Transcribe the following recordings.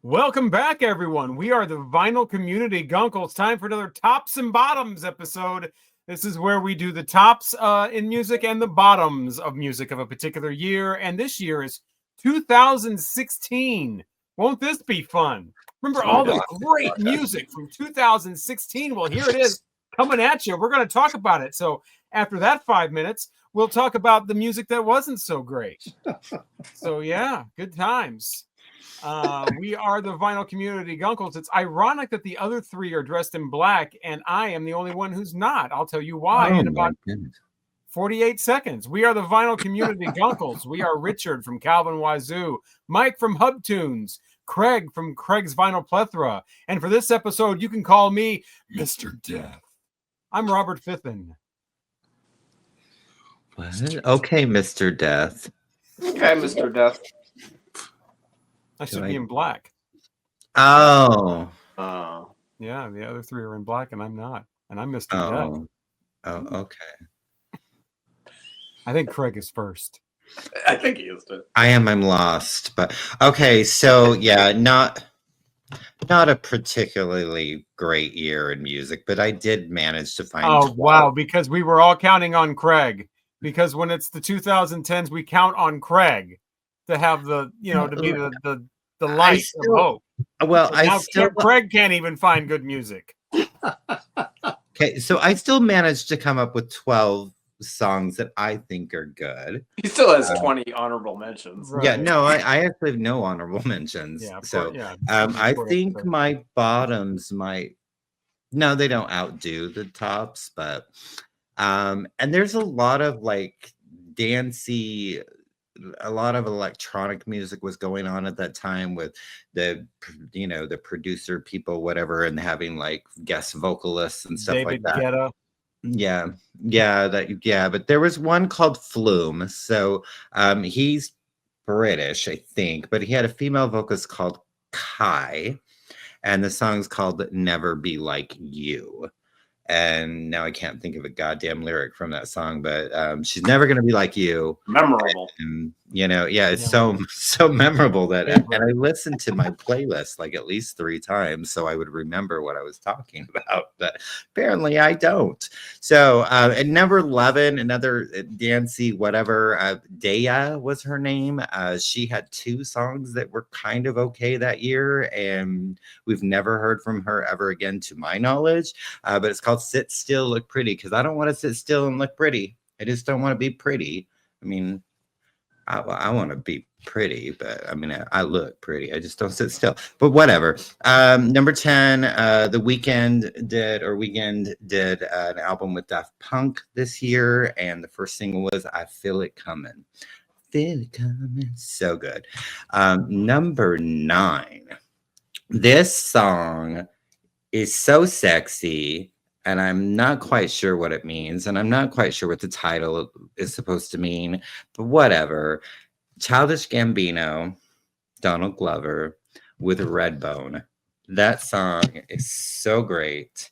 Welcome back, everyone. We are the Vinyl Community Guncles. Time for another Tops and Bottoms episode. This is where we do the tops in music and the bottoms of music of a particular year. And this year is 2016. Won't this be fun? Remember all the great music from 2016? Well, here it is coming at you. We're going to talk about it. So after that 5 minutes, we'll talk about the music that wasn't so great. So yeah, good times. We are the Vinyl Community Guncles. It's ironic that the other three are dressed in black and I am the only one who's not. I'll tell you why in about 48 seconds. We are the Vinyl Community Guncles. We are Richard from Calvin Wazoo, Mike from Hubtunes, Craig from Craig's Vinyl Plethora. And for this episode, you can call me Mr. Death. I'm Robert Fithin. What? Okay, Mr. Death. Okay, Mr. Death. I should be in black. Oh. Yeah, the other three are in black and I'm not. And I'm Mr. Death. Oh, okay. I think Craig is first. I think he is too. I'm lost. But okay, so yeah, not a particularly great year in music, but I did manage to find 12. Wow, because we were all counting on Craig. Because when it's the 2010s, we count on Craig to have the, to be the light of hope. Well, so Craig can't even find good music. Okay, so I still managed to come up with 12 songs that I think are good. He still has 20 honorable mentions. Right. Yeah, no, I actually have no honorable mentions. Yeah, so I think my bottoms might, no, they don't outdo the tops, but and there's a lot of like dancey, a lot of electronic music was going on at that time with the producer people, whatever, and having like guest vocalists and stuff like that. Guetta. Yeah, but there was one called Flume. So he's British, I think, but he had a female vocalist called Kai, and the song's called Never Be Like You. And now I can't think of a goddamn lyric from that song, but she's never going to be like you. Memorable. And, it's so memorable that, and I listened to my playlist like at least 3 times so I would remember what I was talking about, but apparently I don't. So at number 11, another dancey whatever, Daya was her name. She had 2 songs that were kind of okay that year, and we've never heard from her ever again to my knowledge, but it's called Sit Still, Look Pretty, because I don't want to sit still and look pretty. I just don't want to be pretty. I mean, I want to be pretty, but I mean, I look pretty. I just don't sit still. But whatever. Number 10, The Weeknd did an album with Daft Punk this year, and the first single was I Feel It Coming. Feel It Coming. So good. Number 9. This song is so sexy, and I'm not quite sure what it means, and I'm not quite sure what the title is supposed to mean, but whatever. Childish Gambino, Donald Glover with Redbone. That song is so great.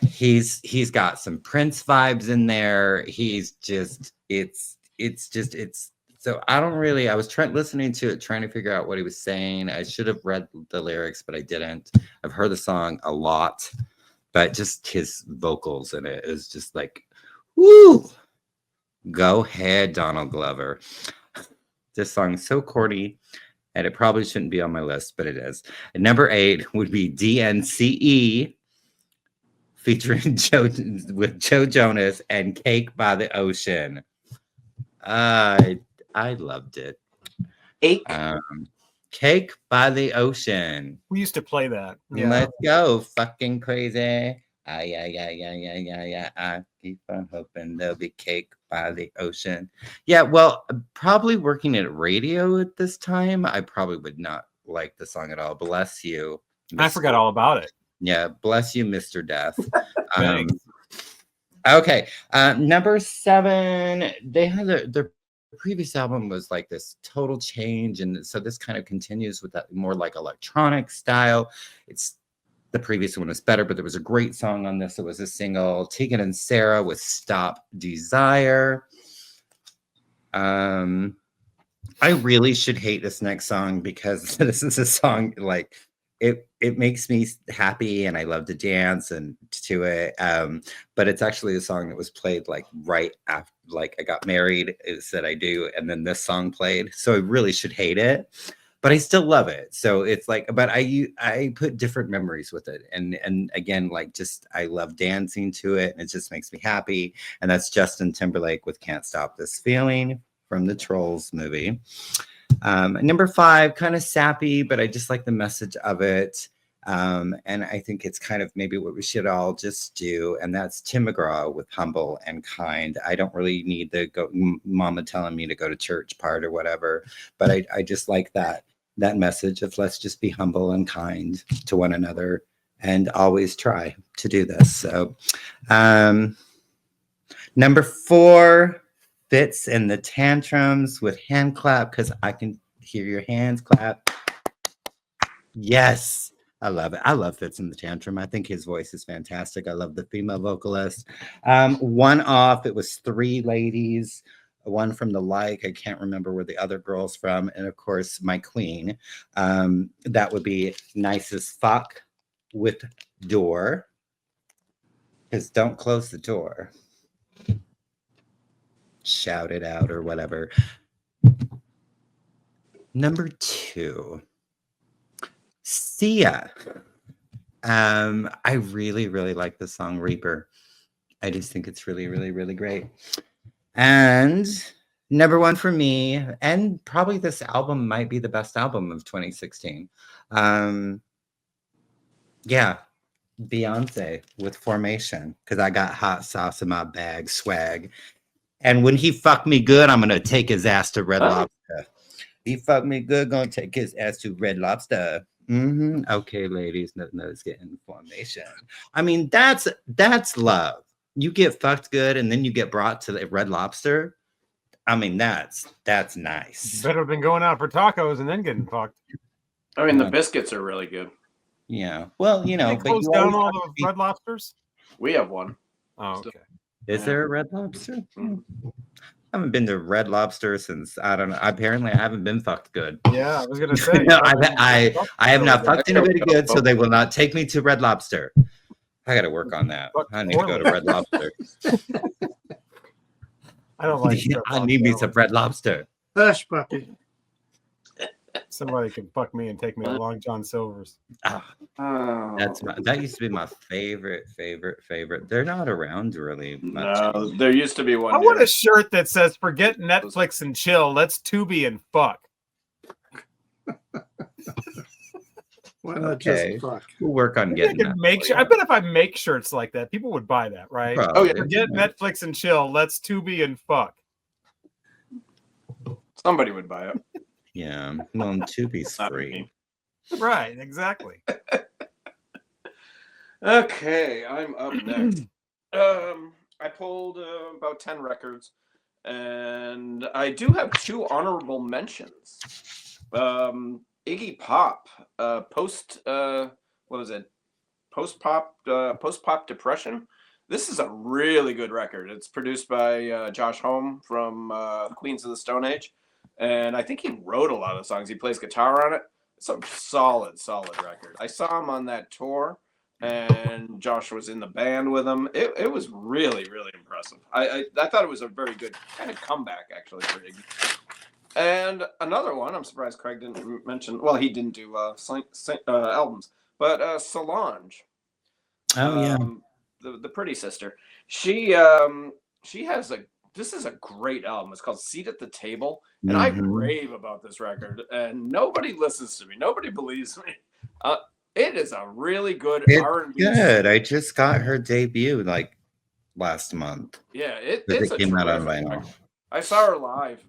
He's got some Prince vibes in there. He's just, it's so I was listening to it, trying to figure out what he was saying. I should have read the lyrics, but I didn't. I've heard the song a lot, but just his vocals in it is just like, woo! Go ahead, Donald Glover. This song is so corny, and it probably shouldn't be on my list, but it is. And number 8 would be DNCE, featuring Joe Jonas and Cake by the Ocean. I loved it. Cake by the Ocean. We used to play that. Yeah. Let's go, fucking crazy. Yeah. I keep on hoping there'll be cake by the ocean. Yeah, well, probably working at radio at this time, I probably would not like the song at all. Bless you. I forgot all about it. Yeah, bless you, Mr. Death. Okay, number 7. They had their previous album was like this total change, and so this kind of continues with that more like electronic style. The previous one was better, but there was a great song on this. It was a single, Tegan and Sarah with Stop Desire. I really should hate this next song because this is a song like it makes me happy and I love to dance and to it. But it's actually a song that was played like right after like I got married. It said I do, and then this song played. So I really should hate it. But I still love it. So it's like, but I put different memories with it. And again, like just I love dancing to it and it just makes me happy. And that's Justin Timberlake with Can't Stop This Feeling from the Trolls movie. Number 5, kind of sappy, but I just like the message of it. And I think it's kind of maybe what we should all just do. And that's Tim McGraw with Humble and Kind. I don't really need the mama telling me to go to church part or whatever, but I just like that message of let's just be humble and kind to one another and always try to do this. So number 4, Fits in the Tantrums with Hand Clap, because I can hear your hands clap. Yes, I love it. I love Fits in the Tantrum. I think his voice is fantastic. I love the female vocalist. One off, it was 3 ladies, one from the Like. I can't remember where the other girl's from. And of course, my queen. That would be Nice as Fuck with Door. Because don't close the door. Shout it out or whatever. Number 2, Sia. I really, really like the song Reaper. I just think it's really, really, really great. And number 1 for me, and probably this album might be the best album of 2016. Yeah, Beyonce with Formation, because I got hot sauce in my bag, swag. And when he fucked me good, I'm gonna take his ass to Red Lobster. He fucked me good, gonna take his ass to Red Lobster. Okay, ladies, nothing's getting Formation. I mean, that's love. You get fucked good, and then you get brought to the Red Lobster. I mean, that's nice. Better than going out for tacos and then getting fucked. I mean, the biscuits are really good. Yeah. Well, you know, they close down all those Red Lobsters. We have one. Oh, okay. Is there a Red Lobster? I haven't been to Red Lobster since I don't know. Apparently, I haven't been fucked good. Yeah, I was gonna say. No, I have not fucked anybody good, so they will not take me to Red Lobster. I got to work on that. I need to go to Red Lobster. I don't like. I need me some Red Lobster. Hush, puppy. Somebody can fuck me and take me to Long John Silver's. That used to be my favorite. They're not around really much. No, there used to be one. I want a shirt that says "Forget Netflix and chill. Let's Tubi and fuck." Why not just fuck? We'll work on getting that. I bet if I make shirts like that, people would buy that, right? Probably. Oh yeah. Forget Netflix and chill. Let's Tubi and fuck. Somebody would buy it. Yeah, well, Tubi's free. Right, exactly. Okay, I'm up next. I pulled about 10 records, and I do have 2 honorable mentions. Iggy Pop, post pop depression. This is a really good record. It's produced by Josh Homme from Queens of the Stone Age. And I think he wrote a lot of songs. He plays guitar on it. It's a solid record. I saw him on that tour, and Josh was in the band with him. It was really, really impressive. I thought it was a very good kind of comeback, actually, for Iggy. And another one, I'm surprised Craig didn't mention. Well, he didn't do albums, but Solange. Oh, yeah. The pretty sister. She has this is a great album. It's called Seat at the Table. And I rave about this record. And nobody listens to me. Nobody believes me. It is a really good R&B. Good. I just got her debut like last month. Yeah, it came out on vinyl. I saw her live.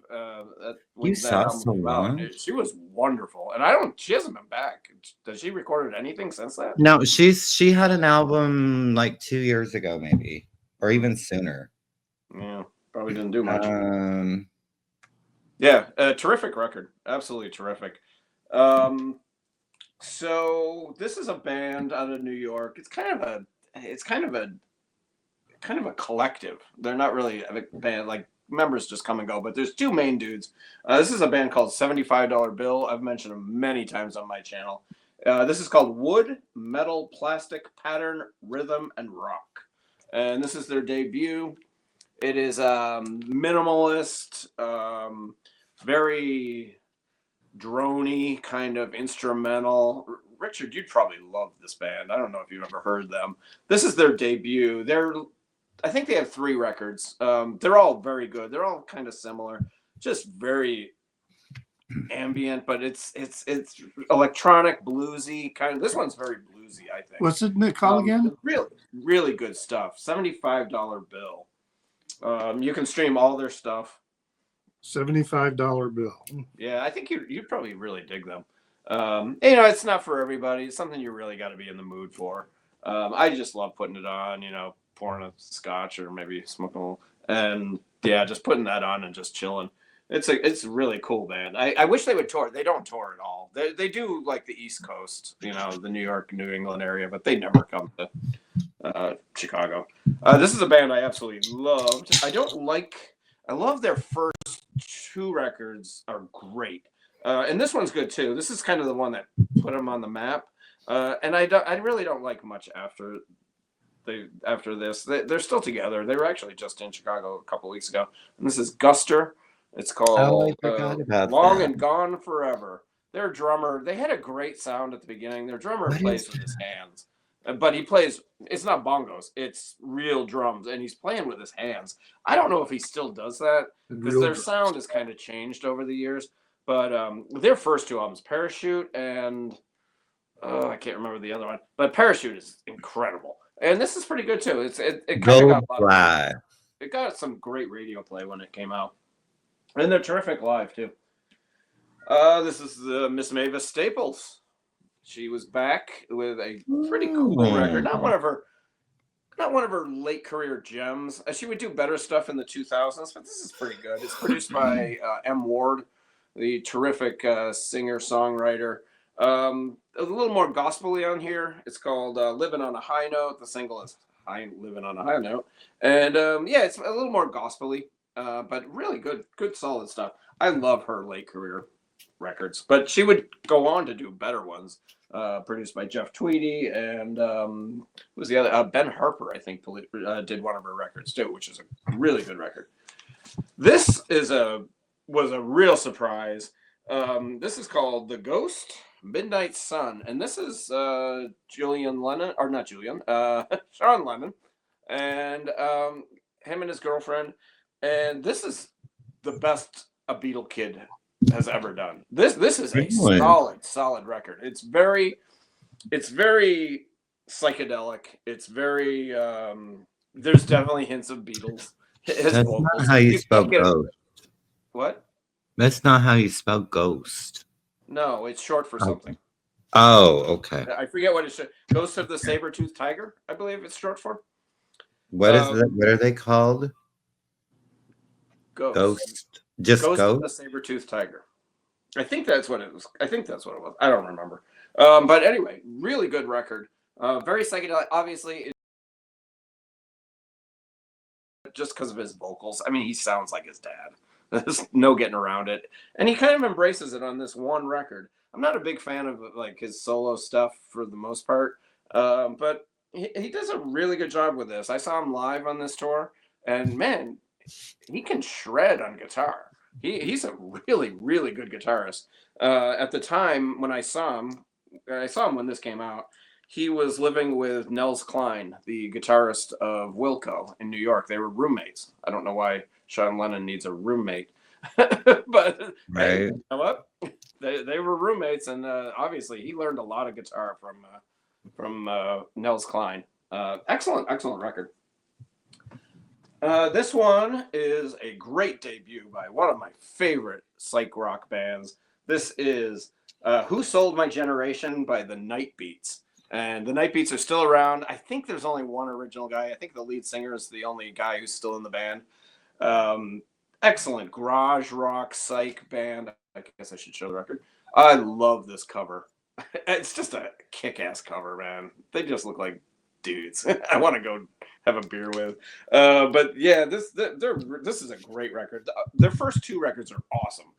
You saw Solange? She was wonderful. And she hasn't been back. Does she recorded anything since that? No, she had an album like 2 years ago, maybe, or even sooner. Yeah. Probably didn't do much. Yeah, terrific record. Absolutely terrific. So this is a band out of New York. It's kind of a collective. They're not really a band like members just come and go, but there's two main dudes. This is a band called $75 Bill. I've mentioned them many times on my channel. This is called Wood, Metal, Plastic, Pattern, Rhythm, and Rock. And this is their debut. It is minimalist, very droney kind of instrumental. Richard, you'd probably love this band. I don't know if you've ever heard them. This is their debut. I think they have 3 records. They're all very good. They're all kind of similar, just very ambient, but it's electronic, bluesy kind of. This one's very bluesy, I think. What's it called again? Really, really good stuff. $75 Bill. You can stream all their stuff. $75 bill. Yeah, I think you'd probably really dig them. It's not for everybody. It's something you really got to be in the mood for. I just love putting it on, pouring a scotch or maybe smoking a little, and just putting that on and just chilling. It's a really cool band. I wish they would tour. They don't tour at all. They do like the East Coast, the New York, New England area, but they never come to Chicago. This is a band I absolutely loved. I love their first 2 records are great. And this one's good too. This is kind of the one that put them on the map. And I really don't like much after this. They're still together. They were actually just in Chicago a couple weeks ago. And this is Guster. It's called I forgot about Long that. and Gone Forever. Their drummer, they had a great sound at the beginning. Their drummer plays with his hands. But he plays, it's not bongos, it's real drums, and he's playing with his hands. I don't know if he still does that, because their sound has kind of changed over the years. But their first 2 albums, Parachute and, I can't remember the other one, but Parachute is incredible. And this is pretty good too. It kind of got it got some great radio play when it came out. And they're terrific live too. This is Miss Mavis Staples. She was back with a pretty cool record. Not one of her late career gems. She would do better stuff in the 2000s, but this is pretty good. It's produced by M. Ward, the terrific singer-songwriter. A little more gospel-y on here. It's called Living on a High Note. The single is Living on a High Note. And it's a little more gospel-y, but really good solid stuff. I love her late career records, but she would go on to do better ones, produced by Jeff Tweedy and who was the other? Ben Harper, I think, did one of her records too, which is a really good record. This was a real surprise. This is called The Ghost Midnight Sun, and this is Sean Lennon, and him and his girlfriend, and this is the best a Beatle kid has ever done. This is a solid record. It's very psychedelic. It's very there's definitely hints of Beatles. That's not how you spell ghost. What? That's not how you spell ghost. No, it's short for something. Oh, okay. I forget what it's. Ghost of the Saber-Toothed Tiger, I believe it's short for. What is that? What are they called? Ghost. Just Ghost of the Saber-Toothed Tiger. I think that's what it was. I don't remember. But anyway, really good record. Very psychedelic. Obviously, just because of his vocals. I mean, he sounds like his dad. There's no getting around it. And he kind of embraces it on this one record. I'm not a big fan of like his solo stuff for the most part. But he does a really good job with this. I saw him live on this tour, and man, he can shred on guitar. He's a really, really good guitarist. At the time when I saw him when this came out, he was living with Nels Cline, the guitarist of Wilco in New York. They were roommates. I don't know why Sean Lennon needs a roommate, but right. Hey, you know what? They were roommates, and obviously he learned a lot of guitar from Nels Cline. Excellent record. This one is a great debut by one of my favorite psych rock bands. This is Who Sold My Generation by the Night Beats. And the Night Beats are still around. I think there's only one original guy. I think the lead singer is the only guy who's still in the band. Excellent garage rock psych band. I guess I should show the record. I love this cover. It's just a kick-ass cover, man. They just look like dudes I want to go have a beer with. But yeah, this is a great record. Their first 2 records are awesome.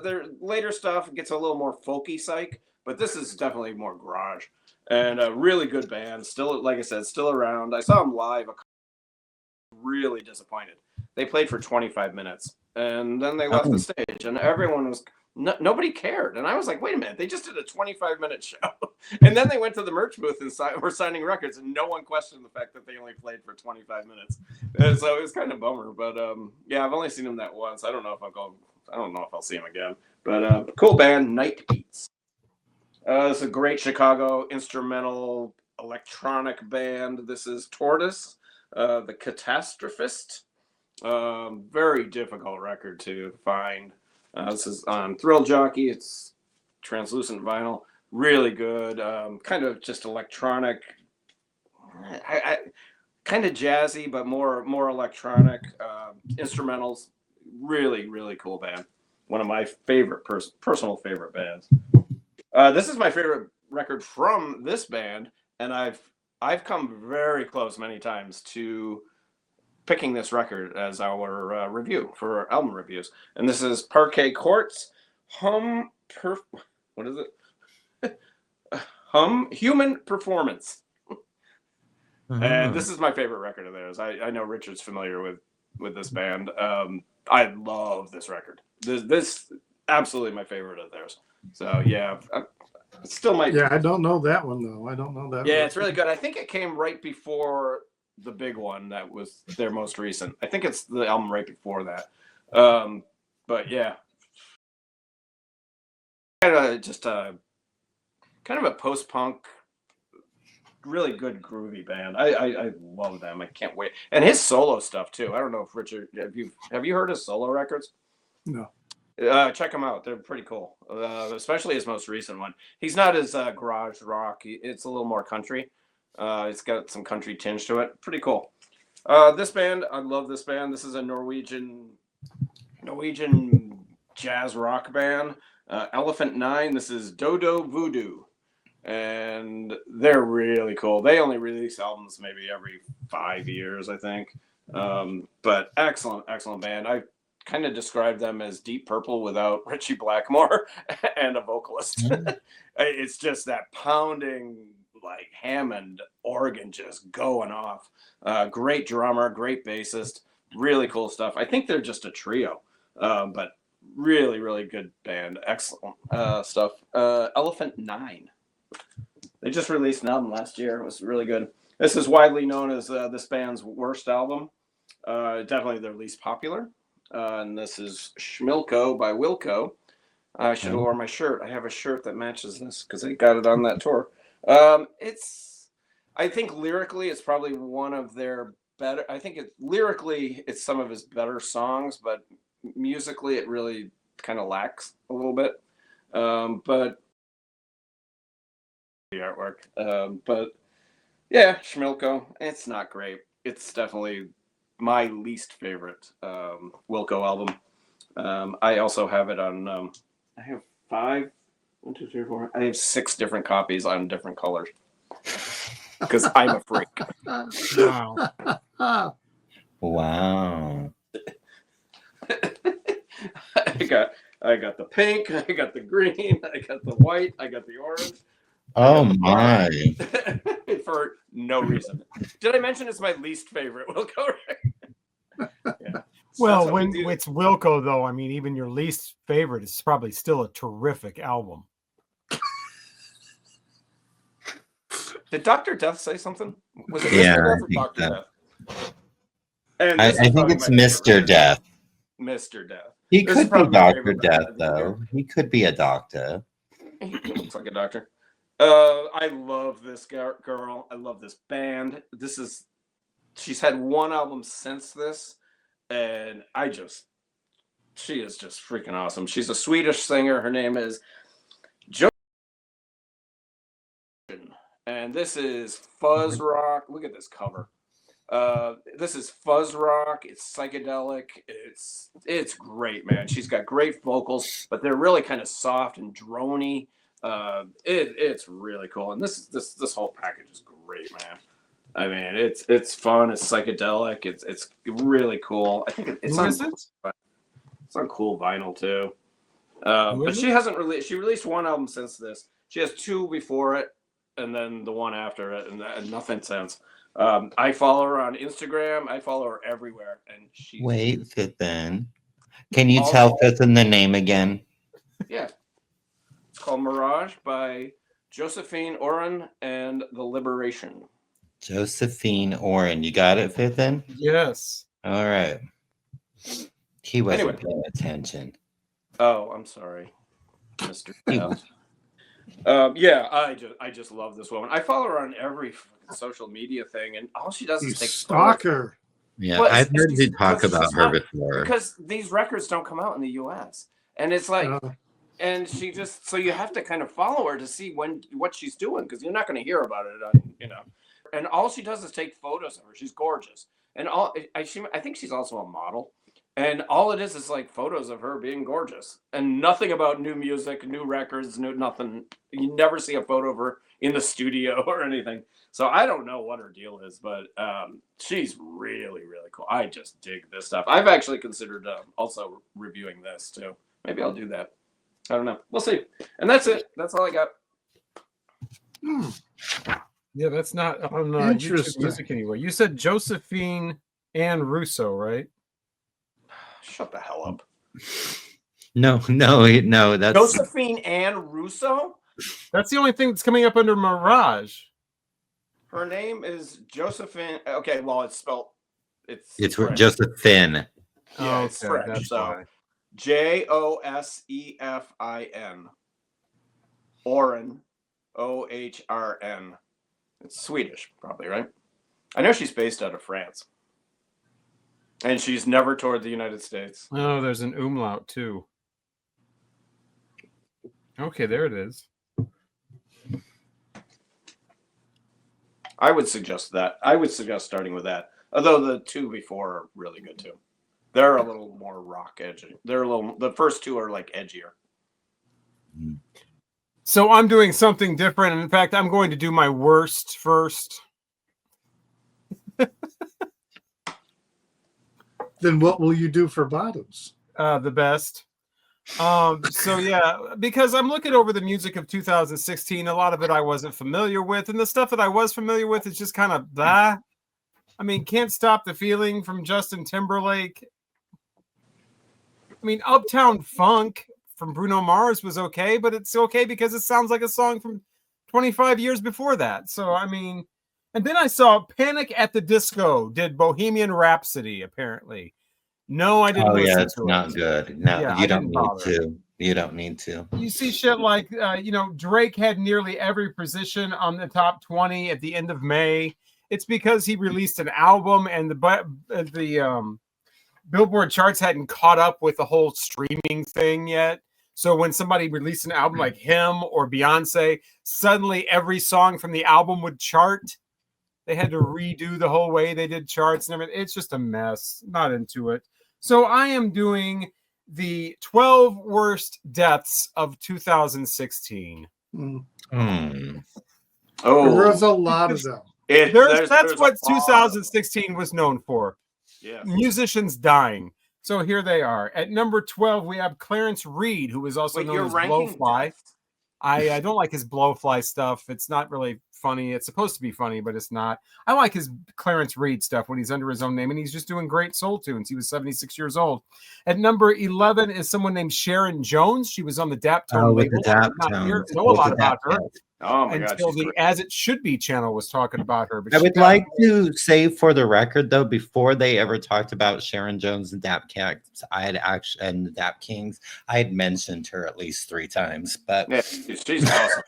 Their later stuff gets a little more folky psych, but this is definitely more garage. And a really good band. Still, like I said, still around. I saw them live. Really disappointed. They played for 25 minutes, and then they left the stage, and everyone was nobody cared. And I was like, wait a minute, they just did a 25-minute show, and then they went to the merch booth and were signing records, and no one questioned the fact that they only played for 25 minutes. And so it was kind of a bummer. But yeah, I've only seen them that once. I don't know if I'll see them again. But cool band, Night Beats. It's a great Chicago instrumental electronic band. This is Tortoise, the Catastrophist. Very difficult record to find. This is on Thrill Jockey. It's translucent vinyl. Really good. Kind of just electronic. Kind of jazzy, but more electronic. Instrumentals. Really, really cool band. One of my favorite personal favorite bands. This is my favorite record from this band, and I've come very close many times to picking this record as our review for our album reviews. And this is Parquet Courts Human Performance. Mm-hmm. And this is my favorite record of theirs. I know Richard's familiar with this band. I love this record. This absolutely my favorite of theirs. So yeah, still might. Yeah, I don't know that one though. I don't know that. Yeah, it's really good. I think it came right before the big one that was their most recent. I think it's the album right before that. But yeah, kind of a post-punk, really good groovy band. I love them. I can't wait. And his solo stuff too. I don't know if Richard, have you heard his solo records? No. Check them out. They're pretty cool, especially his most recent one. He's not as garage rock. It's a little more country. It's got some country tinge to it. Pretty cool. This band, I love this band. This is a Norwegian jazz rock band. Elephant 9. This is Dodo Voodoo. And they're really cool. They only release albums maybe every 5 years, I think. But excellent band. I kind of describe them as Deep Purple without Richie Blackmore and a vocalist. It's just that pounding, like Hammond organ just going off. Great drummer, great bassist, really cool stuff. I think they're just a trio, but really, really good band. Excellent stuff. Elephant 9. They just released an album last year. It was really good. This is widely known as this band's worst album. Definitely their least popular. And this is Schmilko by Wilco. I should have worn my shirt. I have a shirt that matches this because I got it on that tour. I think lyrically it's probably one of their better. I think lyrically it's some of his better songs, but musically it really kind of lacks a little bit. But the artwork. But yeah, Schmilko. It's not great. It's definitely my least favorite Wilco album. I also have it on. I have 5. 1, 2, 3, 4. I have 6 different copies on different colors because I'm a freak. Wow. Wow. I got the pink. I got the green. I got the white. I got the orange. Oh my! For no reason. Did I mention it's my least favorite Wilco? Yeah. Well, when it's Wilco, though, I mean, even your least favorite is probably still a terrific album. Did Dr. Death say something? Was it Yeah, Mr. Death or Dr. Death? And I think it's Mr. Death. Mster Death. He could be Dr. Death, though. He could be a doctor. He looks like a doctor. I love this girl. I love this band. She's had one album since this, and she is just freaking awesome. She's a Swedish singer. Her name is Jo. And this is fuzz rock. Look at this cover. This is fuzz rock. It's psychedelic. It's great, man. She's got great vocals, but they're really kind of soft and drony. It's really cool, and this whole package is great, man. I mean, it's fun. It's psychedelic. It's really cool. I think it's Who on is it? it's on cool vinyl too. Who But is she it? hasn't released. She released one album since this. She has two before it, and then the one after it, and nothing since. I follow her on Instagram. I follow her everywhere, and she's Wait, Fithin. Can you Also- tell Fithin the name again? yeah. It's called Mirage by Josephine Oren and the Liberation. Josephine Oren. You got it, Fithin? Yes. All right. He wasn't Anyway. paying attention. Oh, I'm sorry, Mr. He F. Yeah, I just love this woman. I follow her on every fucking social media thing, and all she does You is take stalker. Yeah, Well, I've heard she's- you talk she's about her not- before. because these records don't come out in the U.S. and it's like, and she just so you have to kind of follow her to see what she's doing because you're not going to hear about it on And all she does is take photos of her. She's gorgeous, and I think she's also a model. And all it is like photos of her being gorgeous and nothing about new music, new records, nothing. You never see a photo of her in the studio or anything. So I don't know what her deal is, but she's really, really cool. I just dig this stuff. I've actually considered also reviewing this too. Maybe I'll do that. I don't know. We'll see. And that's it. That's all I got. Yeah, that's not on YouTube Interesting. Music anywhere. You said Josephine Ann Russo, right? Shut the hell up. No. That's Josephine Ann Russo? That's the only thing that's coming up under Mirage. Her name is Josephine. Okay, well, it's spelled. it's French. Josephine. Yeah, it's French. that's So why. Josefin. Oren. Ohrn. It's Swedish, probably, right? I know she's based out of France. And she's never toured the United States. Oh, there's an umlaut too. Okay, there it is. I would suggest that. I would suggest starting with that. Although the two before are really good too. They're a little more rock edgy. The first two are like edgier. So I'm doing something different. And in fact, I'm going to do my worst first. Then what will you do for bottoms? The best. So yeah, because I'm looking over the music of 2016, a lot of it I wasn't familiar with, and the stuff that I was familiar with is just kind of blah. I mean, Can't Stop the Feeling from Justin Timberlake. I mean, Uptown Funk from Bruno Mars was okay, but it's okay because it sounds like a song from 25 years before that. So I mean, and then I saw Panic at the Disco did Bohemian Rhapsody, apparently. No, I didn't. Oh yeah, listen it's to not it. good. No, Yeah, you I don't didn't need bother. to. You don't need to. You see shit like, Drake had nearly every position on the top 20 at the end of May. It's because he released an album and the Billboard charts hadn't caught up with the whole streaming thing yet. So when somebody released an album like him or Beyonce, suddenly every song from the album would chart. They had to redo the whole way they did charts and everything. It's just a mess. Not into it. So I am doing the 12 worst deaths of 2016. Mm. Hmm. Oh, There was a lot of them. That's what a lot. 2016 was known for. Yeah. Musicians dying. So here they are. At number 12, we have Clarence Reed, who is also Wait, known you're as ranking Blowfly. deaths? I don't like his Blowfly stuff. It's not really funny. It's supposed to be funny, but it's not. I like his Clarence Reed stuff when he's under his own name, and he's just doing great soul tunes. He was 76 years old. At number 11 is someone named Sharon Jones. She was on the Daptone Oh, with label. the I did not Daptones. know a lot about her Oh my god. until she's the great. As It Should Be channel was talking about her. But I she would got- like to say for the record, though, before they ever talked about Sharon Jones and Dap Cats, and the Dap Kings, I had mentioned her at least 3 times. But Yeah, she's awesome.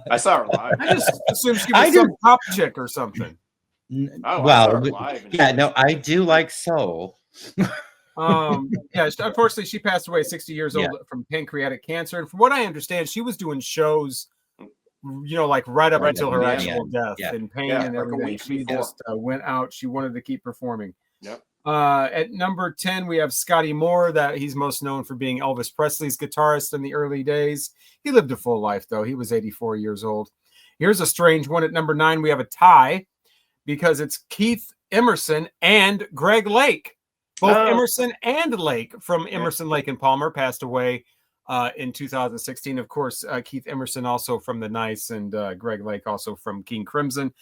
I saw her live. I just assumed she I was some pop chick or something. Oh, I saw well, her live and yeah, she no, was- I do like soul. Unfortunately, she passed away 60 years old from pancreatic cancer. And from what I understand, she was doing shows, like right up Right until up her to the actual end. death Yeah. in pain Yeah, and like a everything. week She before. just went out. She wanted to keep performing. Yep. At number 10, we have Scotty Moore. That he's most known for being Elvis Presley's guitarist in the early days. He lived a full life, though. He was 84 years old. Here's a strange one. At number 9, we have a tie because it's Keith Emerson and Greg Lake. Both Emerson and Lake from Emerson, Lake and Palmer passed away in 2016. Of course, Keith Emerson also from The Nice, and Greg Lake also from King Crimson.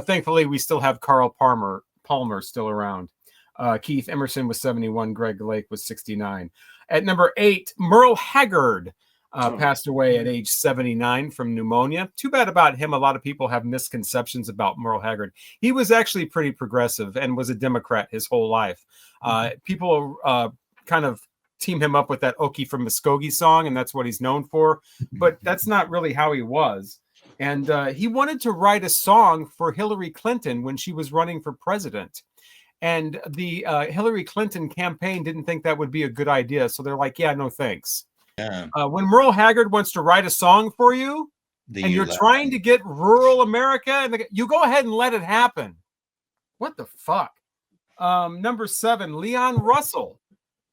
Thankfully, we still have Carl Palmer still around. Keith Emerson was 71. Greg Lake was 69. At number 8, Merle Haggard passed away at age 79 from pneumonia. Too bad about him. A lot of people have misconceptions about Merle Haggard. He was actually pretty progressive and was a Democrat his whole life. People kind of team him up with that Okie from Muskogee song, and that's what he's known for. But that's not really how he was. And he wanted to write a song for Hillary Clinton when she was running for president. And the Hillary Clinton campaign didn't think that would be a good idea. So they're like, yeah, no thanks. Yeah. When Merle Haggard wants to write a song for you, and you're trying to get rural America, and you go ahead and let it happen. What the fuck? Number 7, Leon Russell.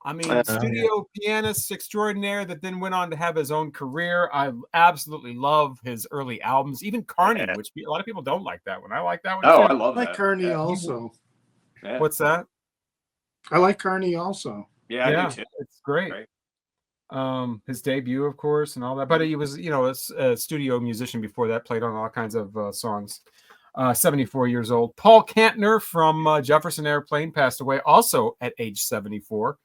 I mean, studio pianist extraordinaire that then went on to have his own career. I absolutely love his early albums, even Carney, which a lot of people don't like that one. I like that one. Oh, too. I love I like that. Carney also. Yeah. What's that? I like Carney also. Yeah, I do too. It's great. His debut, of course, and all that. But he was, a studio musician before that, played on all kinds of songs. 74 years old. Paul Kantner from Jefferson Airplane passed away also at age 74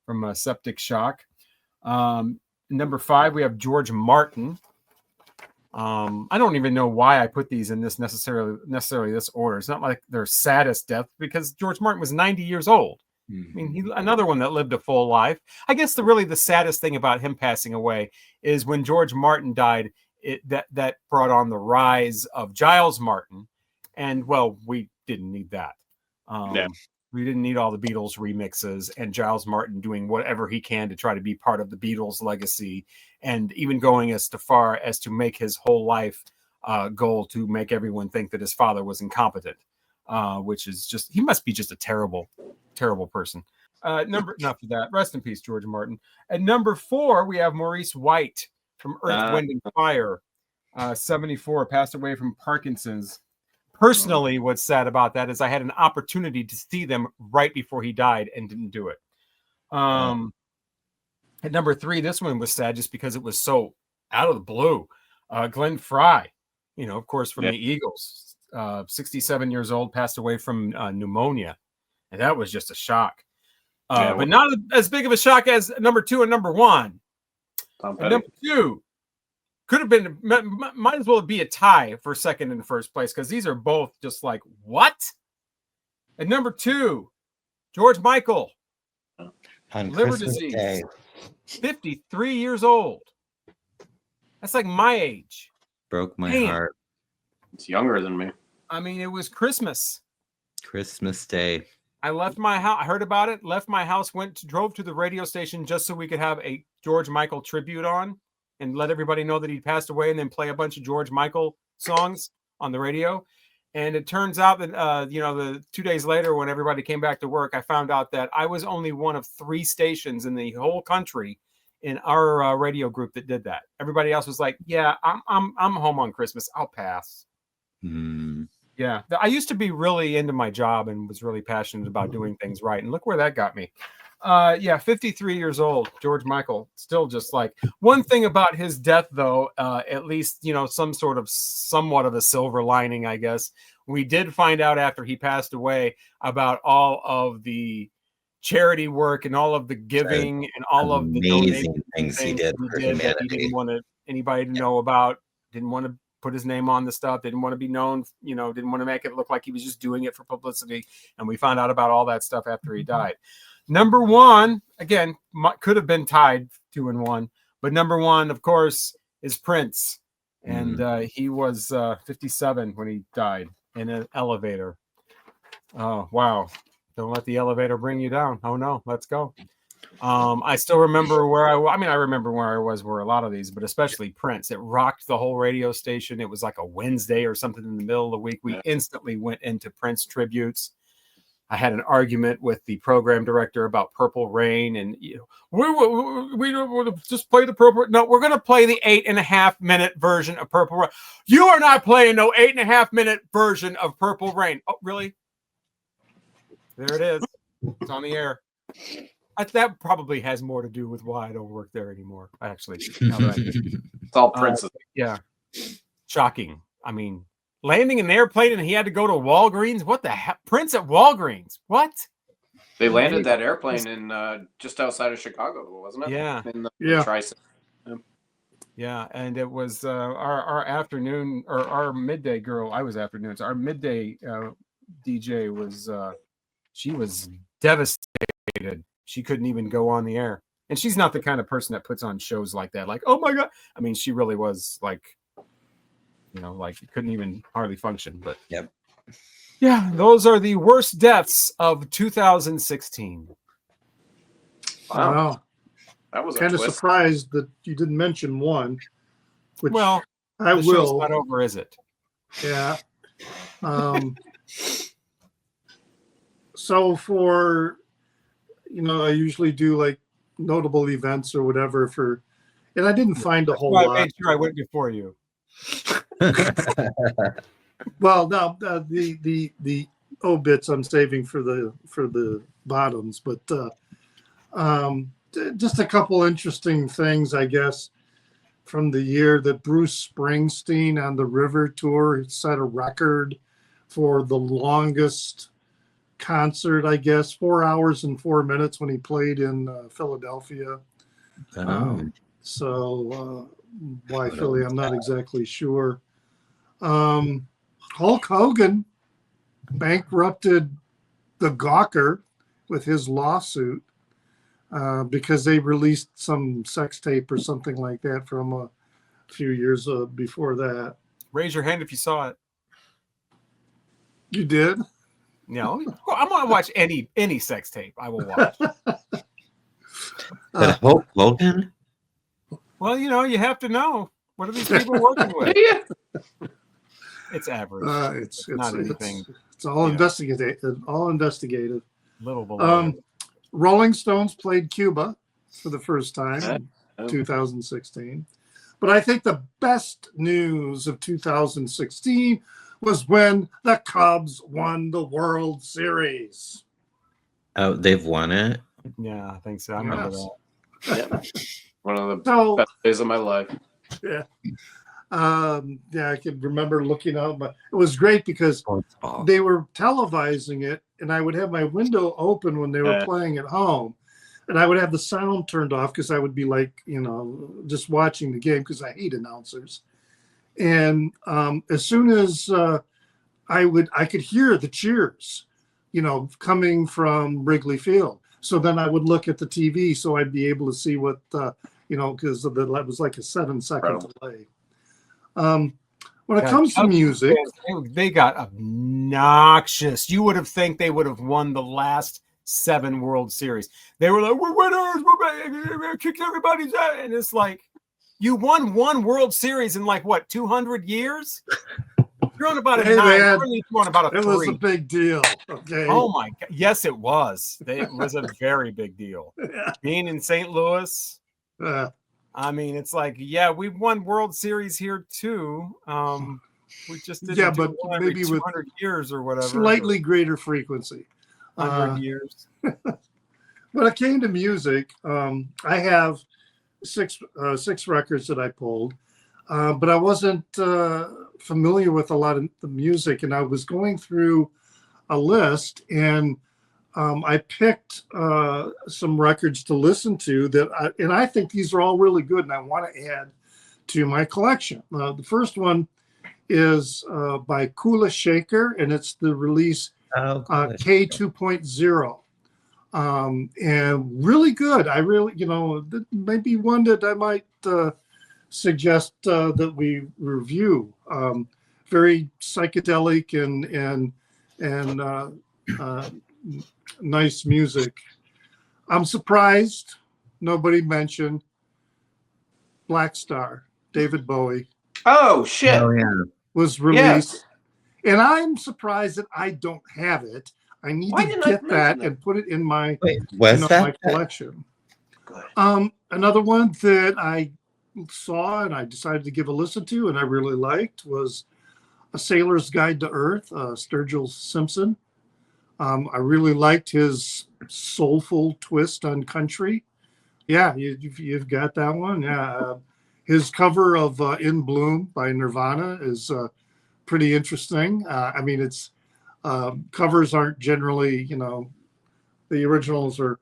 from septic shock. Number 5, we have George Martin. I don't even know why I put these in this necessarily this order. It's not like their saddest death, because George Martin was 90 years old. I mean, another one that lived a full life. I guess the saddest thing about him passing away is when George Martin died, that brought on the rise of Giles Martin. And, well, we didn't need that. We didn't need all the Beatles remixes and Giles Martin doing whatever he can to try to be part of the Beatles legacy, and even going as far as to make his whole life goal to make everyone think that his father was incompetent, which is just, he must be just a terrible, terrible person. Enough of that. Rest in peace, George Martin. At number 4, we have Maurice White from Earth, Wind, and Fire. 74, passed away from Parkinson's. Personally, what's sad about that is I had an opportunity to see them right before he died and didn't do it. At number 3, this one was sad just because it was so out of the blue. Glenn Frey, of course, from the Eagles, 67 years old, passed away from pneumonia. And that was just a shock. But not as big of a shock as number 2 and number 1. Number 2 could have been, might as well be a tie for second and first place, because these are both just like, what? At number 2, George Michael, liver disease, Day. 53 years old. That's like my age. Broke my heart. It's younger than me. I mean, it was Christmas Day. I left my house. I heard about it, left my house, drove to the radio station just so we could have a George Michael tribute on and let everybody know that he passed away, and then play a bunch of George Michael songs on the radio. And it turns out that, the 2 days later, when everybody came back to work, I found out that I was only one of 3 stations in the whole country in our radio group that did that. Everybody else was like, yeah, I'm home on Christmas. I'll pass. Yeah. I used to be really into my job and was really passionate about doing things right. And look where that got me. 53 years old, George Michael, still just like. One thing about his death, though, at least, somewhat of a silver lining, I guess. We did find out after he passed away about all of the charity work and all of the giving and all of the amazing things he did for humanity. That he didn't want anybody to know about, didn't want to put his name on the stuff, didn't want to be known, didn't want to make it look like he was just doing it for publicity. And we found out about all that stuff after he died. Number 1, again, could have been tied 2 and 1, but number 1, of course, is Prince. And he was 57 when he died in an elevator. Oh, wow. Don't let the elevator bring you down. Oh, no, let's go. I still remember I remember where I was where a lot of these, but especially Prince. It rocked the whole radio station. It was like a Wednesday or something in the middle of the week. We instantly went into Prince tributes. I had an argument with the program director about Purple Rain, and we just play the Purple. No, we're going to play the 8.5-minute version of Purple Rain. You are not playing no 8.5-minute version of Purple Rain. Oh, really? There it is. It's on the air. That probably has more to do with why I don't work there anymore. Actually, It's all Prince's. yeah, shocking. I mean, landing an airplane and he had to go to Walgreens. What the heck? Prince at Walgreens? What? They landed that airplane in just outside of Chicago, wasn't it? Yeah. In the Tri-City. Yeah, and it was our afternoon or our midday girl. I was afternoons. Our midday DJ was she was devastated. She couldn't even go on the air, and she's not the kind of person that puts on shows like that. Like, oh my god! I mean, she really was like, like couldn't even hardly function. But yeah, those are the worst deaths of 2016. Wow. That was kind of surprised that you didn't mention one. Which well, I the show's not over, is it? Yeah. So for I usually do like notable events or whatever and I didn't find a whole lot. I made sure I went before you. Well, no, the obits I'm saving for the bottoms, but just a couple interesting things, I guess, from the year that Bruce Springsteen on the River Tour set a record for the longest concert, I guess, 4 hours and 4 minutes when he played in Philadelphia. So why Philly, I'm not exactly sure. Hulk Hogan bankrupted the Gawker with his lawsuit because they released some sex tape or something like that from a few years before that. Raise your hand if you saw it. You did? No, I'm gonna watch any sex tape. I will watch. Hulk Hogan? Well, you have to know, what are these people working with? It's average. It's not anything. It's all investigated. All investigated. Little below. Rolling Stones played Cuba for the first time in 2016. But I think the best news of 2016 was when the Cubs won the World Series. Oh, they've won it? Yeah, I think so. I remember that. Yeah. One of the best days of my life. Yeah. I can remember looking out, but it was great because they were televising it, and I would have my window open when they were playing at home, and I would have the sound turned off because I would be like, just watching the game because I hate announcers. And as soon as I could hear the cheers, coming from Wrigley Field. So then I would look at the TV, so I'd be able to see what because it was like a 7-second delay. When it comes to music, they got obnoxious. You would have think they would have won the last 7 World Series. They were like, "We're winners. We're kicked everybody's ass," and it's like, you won 1 World Series in like what 200 years? You're on about a 9. Really, on about a 3. It was a big deal. Okay. Oh my God! Yes, it was. It was a very big deal. Being in St. Louis. I mean, it's like, we've won World Series here too. We just didn't do one every maybe 200 years or whatever. Slightly greater frequenry. 100 years. When it came to music, I have 6 records that I pulled, but I wasn't familiar with a lot of the music, and I was going through a list, and I picked some records to listen to and I think these are all really good, and I want to add to my collection. The first one is by Kula Shaker, and it's the release K 2.0. And really good. I really, maybe one that I might suggest that we review. Very psychedelic and nice music. I'm surprised nobody mentioned Black Star, David Bowie. Oh shit! Oh yeah, was released, and I'm surprised that I don't have it. I need Why to didn't I get mention that that? and put it in my Was my that? collection. Good. Another one that I saw and I decided to give a listen to and I really liked was A Sailor's Guide to Earth, Sturgill Simpson. I really liked his soulful twist on country. Yeah, you've got that one. Yeah, his cover of "In Bloom" by Nirvana is pretty interesting. I mean, it's covers aren't generally, the originals are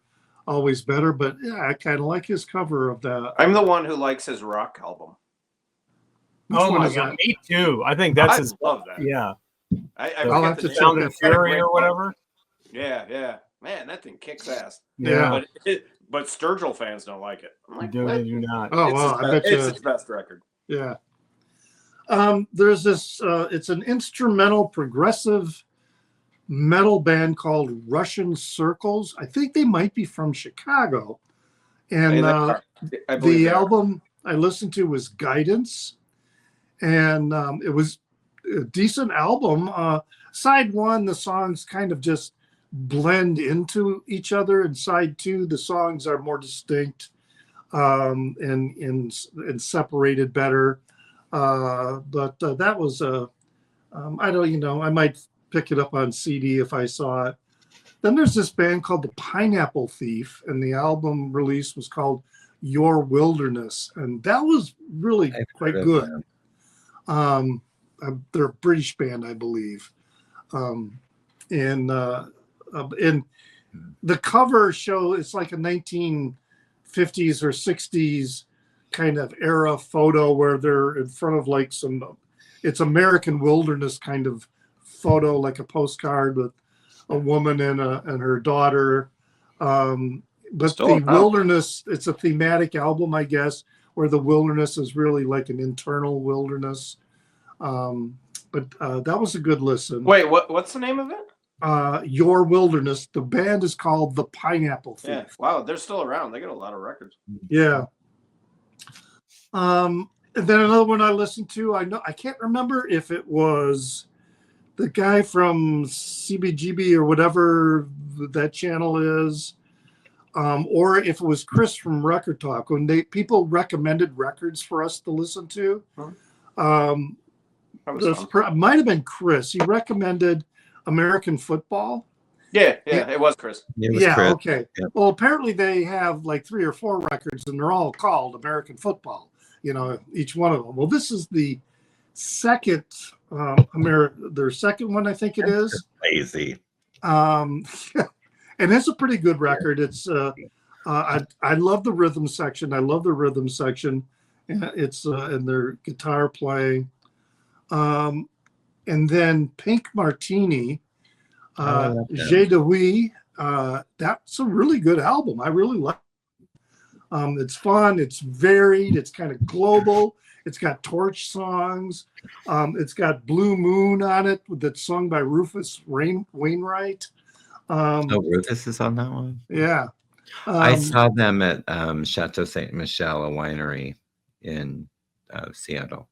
always better, but yeah, I kind of like his cover of that. I'm the one who likes his rock album. Which oh one my is god, that? me too. I think that's I his. love that. Yeah, I I'll forget have the to name. check Sound that and Fury or whatever. Yeah. Man, that thing kicks ass. Yeah. But Sturgill fans don't like it. I'm like, They what? do not. Oh, wow. I bet It's you. his best record. Yeah. There's this, it's an instrumental progressive metal band called Russian Circles. I think they might be from Chicago. And I believe the they are. album I listened to was Guidance. And it was a decent album. Side one, the songs kind of just blend into each other. And side two, the songs are more distinct and separated better. But that was I don't, I might pick it up on CD if I saw it. Then there's this band called the Pineapple Thief, and the album release was called Your Wilderness, and that was really quite good. They're a British band, I believe, and the cover show it's like a 1950s or 60s kind of era photo where they're in front of like it's American wilderness kind of photo, like a postcard with a woman and her daughter. But the wilderness, it's a thematic album, I guess, where the wilderness is really like an internal wilderness. But that was a good listen. Wait, what's the name of it? Your Wilderness. The band is called the Pineapple Thief. Yeah. Wow, they're still around. They got a lot of records. Yeah. And then another one I listened to, I can't remember if it was the guy from CBGB or whatever that channel is, or if it was Chris from Record Talk, when people recommended records for us to listen to. Might have been Chris. He recommended American Football. Yeah, it was Chris. Chris. Okay. Yeah. Well, apparently they have like 3 or 4 records, and they're all called American Football. Each one of them. Well, this is the second their second one, I think it is. Lazy. And it's a pretty good record. It's I love the rhythm section. I love the rhythm section. It's and their guitar playing. And then Pink Martini, J'ai de Oui. That's a really good album. I really like it. It's fun. It's varied. It's kind of global. It's got Torch songs. It's got Blue Moon on it that's sung by Rufus Wainwright. Rufus is on that one? Yeah. I saw them at Chateau Ste. Michelle, a winery in Seattle.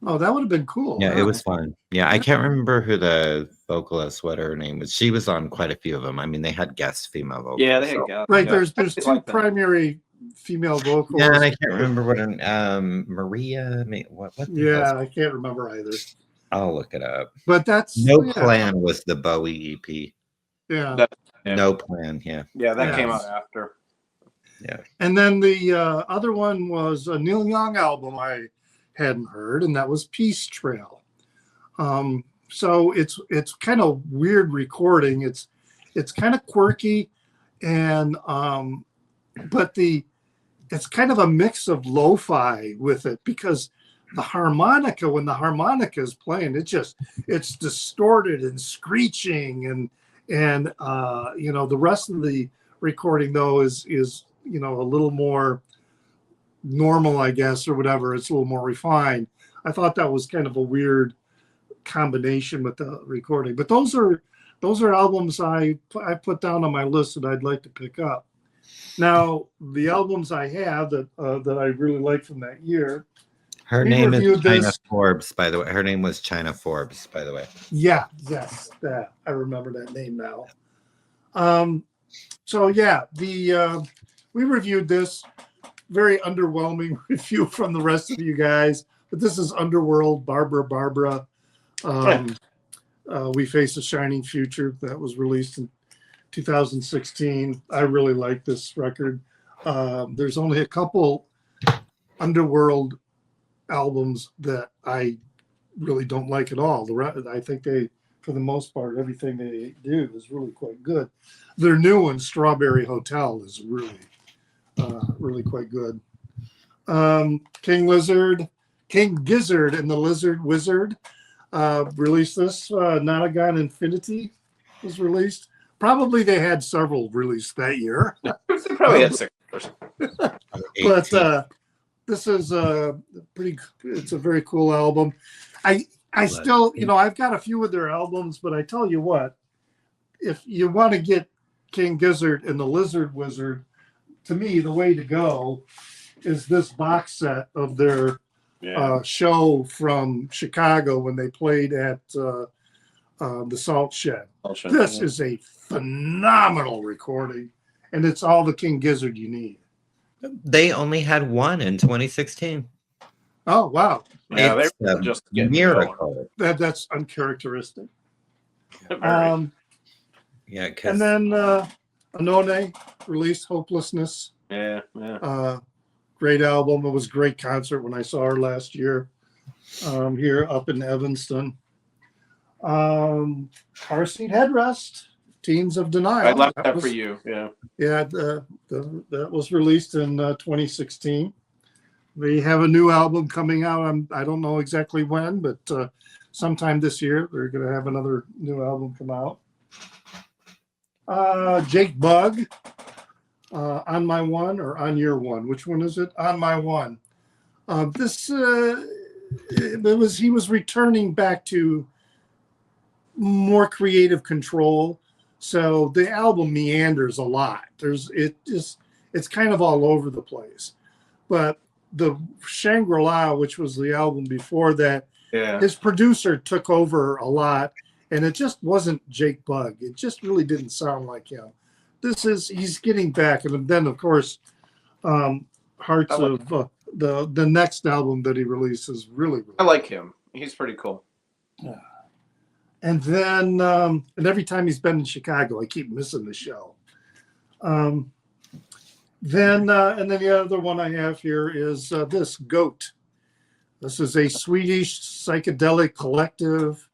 Oh, that would have been cool. Yeah, it was fun. Yeah, I can't remember who the vocalist, what her name was. She was on quite a few of them. I mean, they had guest female vocals. Yeah, they had guest. Right, Yeah. there's 2 primary female vocals. Yeah, and I can't remember what Maria. What? Yeah, I can't remember either. I'll look it up. But that's No Plan was the Bowie EP. Yeah. No Plan. Yeah. Yeah, that came out after. Yeah. And then the other one was a Neil Young album I hadn't heard, and that was Peace Trail. So it's kind of weird recording. It's kind of quirky, and but it's kind of a mix of lo-fi with it, because the harmonica, when the harmonica is playing, it's distorted and screeching, and the rest of the recording though is a little more normal, I guess, or whatever. It's a little more refined. I thought that was kind of a weird combination with the recording, but those are albums I put down on my list that I'd like to pick up. Now, the albums I have that I really like from that year, Her We name is reviewed China this. Forbes, by the way. Her name was China Forbes, by the way. Yeah, yes, that I remember that name now. So yeah, we reviewed this. Very underwhelming review from the rest of you guys, but this is Underworld, Barbara. We Face a Shining Future, that was released in 2016. I really like this record. There's only a couple Underworld albums that I really don't like at all. I think they, for the most part, everything they do is really quite good. Their new one, Strawberry Hotel, is really quite good. King Gizzard and the Lizard Wizard released this. Notagon Infinity was released. Probably they had several released that year. They probably had 6. But this is it's a very cool album. I still, I've got a few of their albums, but I tell you what, if you want to get King Gizzard and the Lizard Wizard, to me, the way to go is this box set of their show from Chicago when they played at the Salt Shed. This is a phenomenal recording, and it's all the King Gizzard you need. They only had one in 2016. Oh, wow. Yeah, It's they're a just getting miracle. That's uncharacteristic. Yeah, And then Anone released Hopelessness. yeah. Great album. It was a great concert when I saw her last year here up in Evanston. Car Seat Headrest, Teens of Denial. I left that for you. Yeah. Yeah, that was released in 2016. They have a new album coming out. I don't know exactly when, but sometime this year they're going to have another new album come out. Jake Bugg, On My One or On Your One? Which one is it? On My One. He was returning back to more creative control. So the album meanders a lot. It's kind of all over the place. But the Shangri-La, which was the album before that, his producer took over a lot, and it just wasn't Jake Bugg. It just really didn't sound like him. He's getting back, and then of course, Hearts of the next album that he releases really. I like him. He's pretty cool. Yeah. And then, and every time he's been in Chicago, I keep missing the show. And then the other one I have here is this Goat. This is a Swedish psychedelic collective.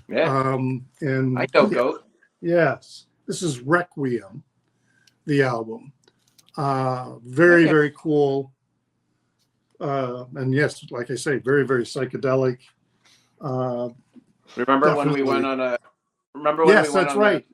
Yeah. And I know Goat. Yes. This is Requiem, the album. Very, very cool. And yes, like I say, very, very psychedelic. Remember definitely. when we went on a? Yes, that's right.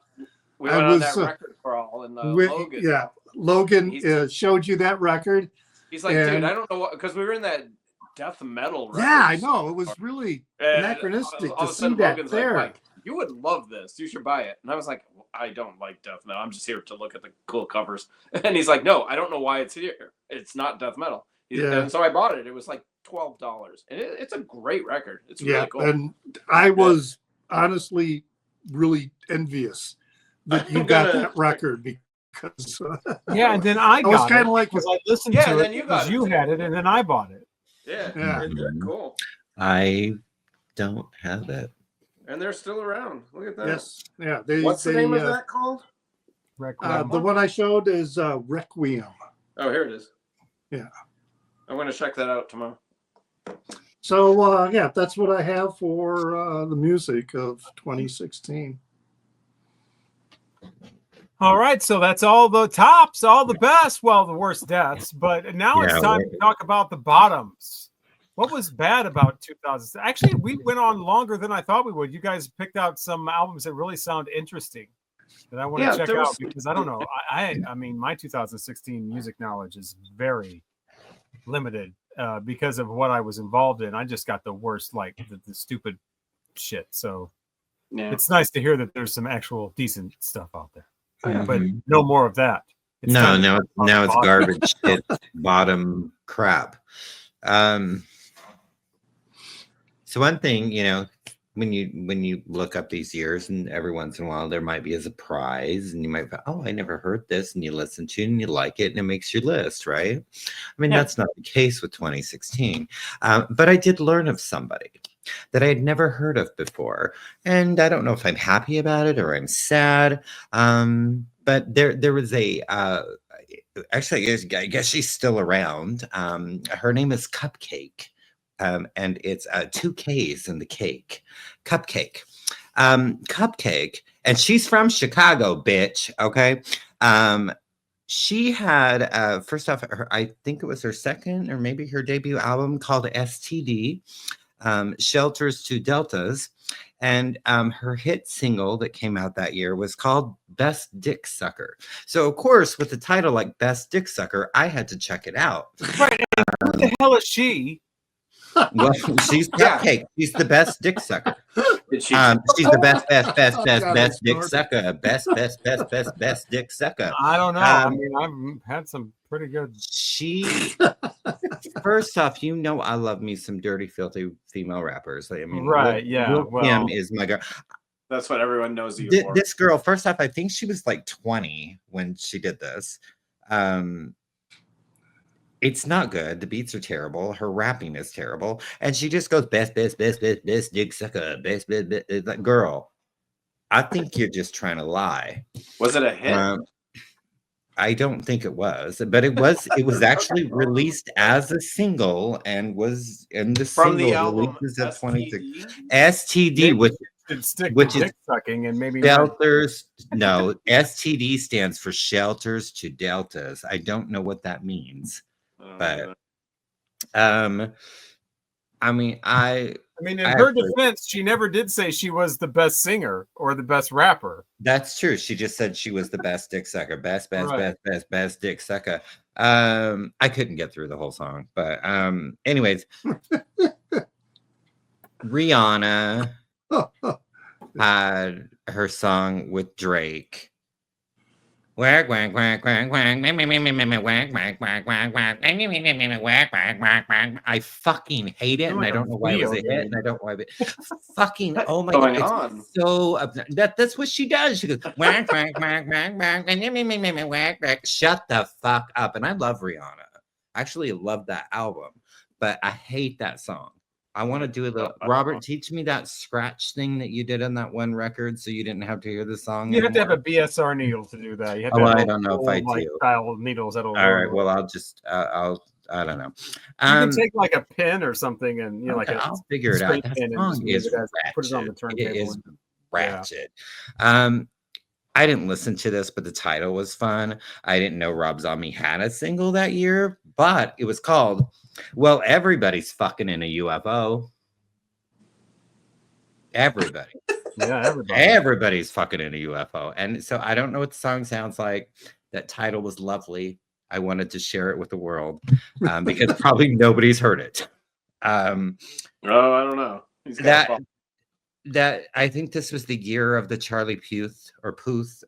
We went on that record crawl and Logan. Yeah, Logan showed you that record. He's like, dude, I don't know what, because we were in that death metal record. Yeah, I know. It was really anachronistic to see that Logan's there. like, you would love this. You should buy it. And I was like, I don't like death metal. I'm just here to look at the cool covers. And he's like, no, I don't know why it's here. It's not death metal. And so I bought it. It was like $12. And it's a great record. It's really cool. And I was honestly really envious that you got that record because and then I was kind of like, because I listened to it because you had it, and then I bought it. Yeah. Mm-hmm. Cool. I don't have it. And they're still around. Look at that. Yes. Yeah. What's the name of that called? Requiem. The one I showed is Requiem. Oh, here it is. Yeah. I'm going to check that out tomorrow. So, that's what I have for the music of 2016. All right, so that's all the tops, all the best, well, the worst deaths. But now it's time to talk about the bottoms. What was bad about 2000? Actually, we went on longer than I thought we would. You guys picked out some albums that really sound interesting that I want to check out because I don't know. I mean, my 2016 music knowledge is very limited because of what I was involved in. I just got the worst, like the stupid shit. So it's nice to hear that there's some actual decent stuff out there. But no more of that. Now it's garbage. It's bottom crap. So one thing, you know, when you look up these years, and every once in a while there might be a surprise, and you might go, oh, I never heard this, and you listen to it and you like it, and it makes your list, right? I mean, that's not the case with 2016, but I did learn of somebody that I had never heard of before, and I don't know if I'm happy about it or I'm sad. But there was a actually, I guess she's still around. Her name is Cupcake. And it's 2 K's in the cake. Cupcake. Cupcake. And she's from Chicago, bitch. Okay. She had, first off, I think it was her second or maybe her debut album called STD, Shelters to Deltas. And her hit single that came out that year was called Best Dick Sucker. So, of course, with the title like Best Dick Sucker, I had to check it out. Right. Who the hell is she? Well, she's Cupcake. She's the best dick sucker. She's the best dick sucker. Best dick sucker. I don't know. I mean, I've had some pretty good. She, first off, you know, I love me some dirty, filthy female rappers. I mean, right? Yeah. Kim is my girl. That's what everyone knows you for. This girl, first off, I think she was like 20 when she did this. It's not good. The beats are terrible. Her rapping is terrible. And she just goes, best dick sucker, best. Like, girl, I think you're just trying to lie. Was it a hit? I don't think it was, but it was actually released as a single and was in the From single the album releases of 26. STD? STD, which is dick sucking and maybe shelters. No, STD stands for Shelters to Deltas. I don't know what that means. But I mean, in her defense, she never did say she was the best singer or the best rapper. That's true. She just said she was the best dick sucker. Best dick sucker. I couldn't get through the whole song, but anyways, Rihanna had her song with Drake. I fucking hate it, and I don't know why it was a hit, and I don't know why. But fucking, oh my god, it's so that's what she does. She goes shut the fuck up. And I love Rihanna. I actually love that album, but I hate that song. I want to do a little. Robert, teach me that scratch thing that you did on that one record, so you didn't have to hear the song. You have to have a BSR needle to do that. You have to I don't know if I do. Style needles. All right. Well, I'll just. I don't know. You can take like a pin or something, and I'll figure it out. That song is ratchet. Put it on the turntable. It is ratchet. I didn't listen to this, but the title was fun. I didn't know Rob Zombie had a single that year, but it was called, well, Everybody's Fucking in a UFO. Everybody. Yeah, everybody. Everybody's fucking in a UFO. And so I don't know what the song sounds like. That title was lovely. I wanted to share it with the world because probably nobody's heard it. I don't know. That I think this was the year of the Charlie Puth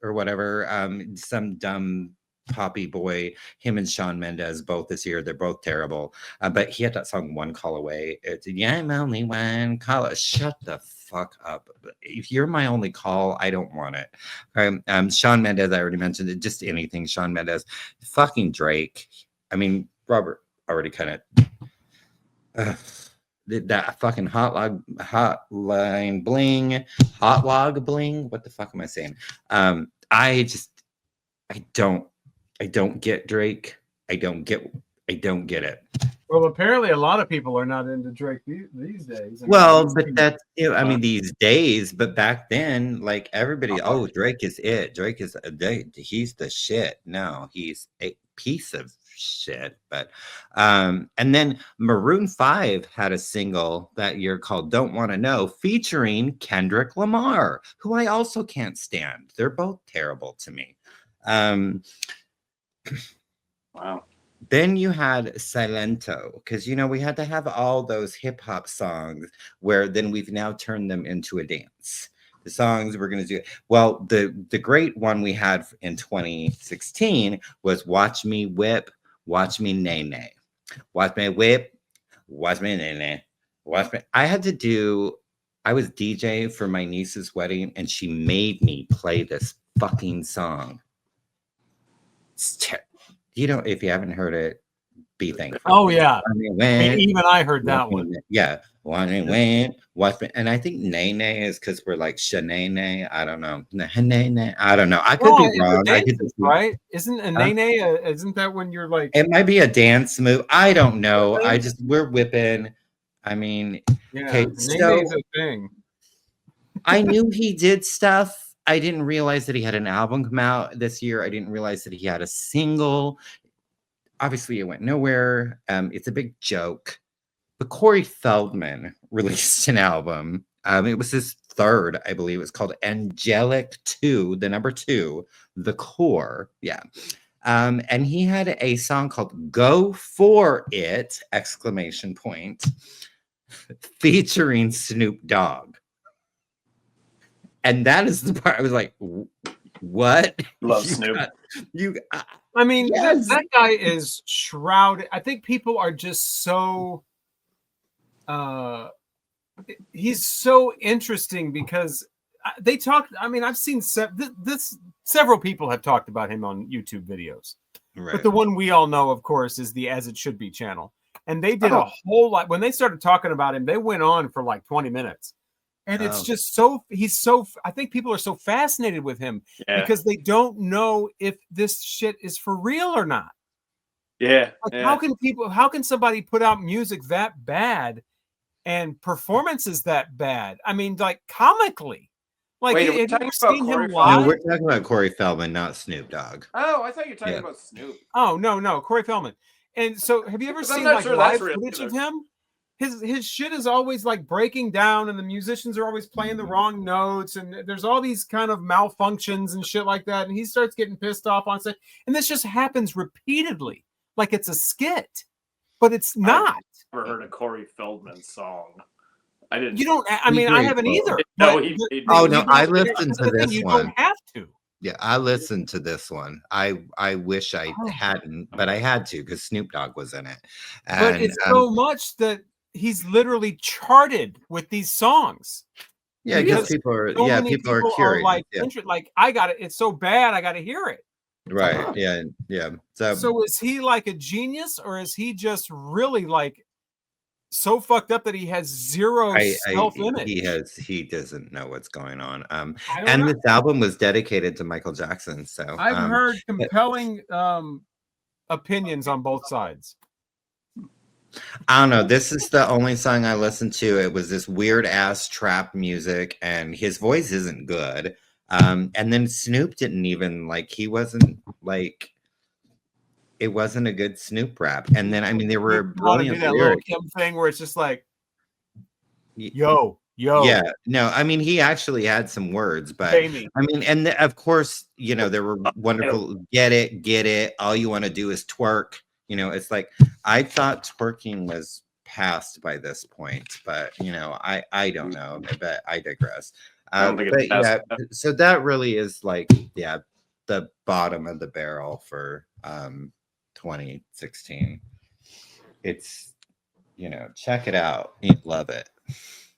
or whatever, some dumb poppy boy, him and Shawn Mendes both this year. They're both terrible. But he had that song One Call Away. It's I'm only one call. Shut the fuck up. If you're my only call, I don't want it. Shawn Mendes, I already mentioned it. Just anything Shawn Mendes. Fucking Drake. I mean, Robert already kind of that fucking hotline bling, hotlog bling. What the fuck am I saying? I don't get Drake. I don't get it. Well, apparently a lot of people are not into Drake these days. But that's, I mean, these days, but back then, like everybody, Drake is it. Drake is he's the shit. No, he's a piece of shit. But and then Maroon 5 had a single that year called Don't Want to Know, featuring Kendrick Lamar, who I also can't stand. They're both terrible to me. Wow. Then you had Silento, because we had to have all those hip hop songs where then we've now turned them into a dance. The songs we're going to do. Well, the great one we had in 2016 was Watch Me Whip, Watch Me Nay Nay. Watch Me Whip, Watch Me Nay Nay. I had to do. I was DJ for my niece's wedding, and she made me play this fucking song. You know, if you haven't heard it, be thankful. Oh yeah, even I heard that one. Yeah, and I think Nene is because we're like Shanae. I don't know. I don't know. I could be wrong. Right? Isn't a Nene? Isn't that when you're like? It might be a dance move. I don't know. We're whipping. I mean, okay, so Nene's a thing. I knew he did stuff. I didn't realize that he had an album come out this year. I didn't realize that he had a single. Obviously, it went nowhere. It's a big joke. But Corey Feldman released an album. It was his third, I believe. It's called Angelic 2, the number 2, The Core. Yeah. And he had a song called Go For It! ! Featuring Snoop Dogg. And that is the part I was like, what? Love Snoop. I mean, yes. that guy is shrouded. I think people are just so he's so interesting because they talk. I mean, I've seen several people have talked about him on YouTube videos. Right. But the one we all know, of course, is the As It Should Be channel. And they did a whole lot. When they started talking about him, they went on for like 20 minutes. And it's just I think people are so fascinated with him because they don't know if this shit is for real or not. Yeah. How can somebody put out music that bad and performances that bad? I mean, like comically. Like, wait, have you ever seen him live? No, we're talking about Corey Feldman, not Snoop Dogg. Oh, I thought you were talking about Snoop. Oh, no, Corey Feldman. And so have you ever seen like live footage of him? His shit is always like breaking down and the musicians are always playing the wrong notes and there's all these kind of malfunctions and shit like that. And he starts getting pissed off on set. And this just happens repeatedly. Like it's a skit, but it's not. I've never heard a Corey Feldman song. I didn't. You don't, I mean, I haven't either. No, I listened to this one. You don't have to. Yeah, I listened to this one. I wish I hadn't, but I had to because Snoop Dogg was in it. And, but it's so much that he's literally charted with these songs. Yeah, because people are curious. Are like, like I got it. It's so bad, I got to hear it. Right. Yeah. So is he like a genius, or is he just really like so fucked up that he has zero self-image? He doesn't know what's going on. And this album was dedicated to Michael Jackson. So I've heard compelling opinions on both sides. I don't know. This is the only song I listened to. It was this weird ass trap music, and his voice isn't good. And then Snoop didn't even he wasn't like, it wasn't a good Snoop rap. And then, I mean, there were brilliant that little Kim thing where it's just like, yo. Yeah, no, I mean, he actually had some words, but I mean, and of course, there were wonderful, get it. All you want to do is twerk. It's like, I thought twerking was past by this point, but I don't know, but I digress. So that really is the bottom of the barrel for 2016. It's check it out, you love it.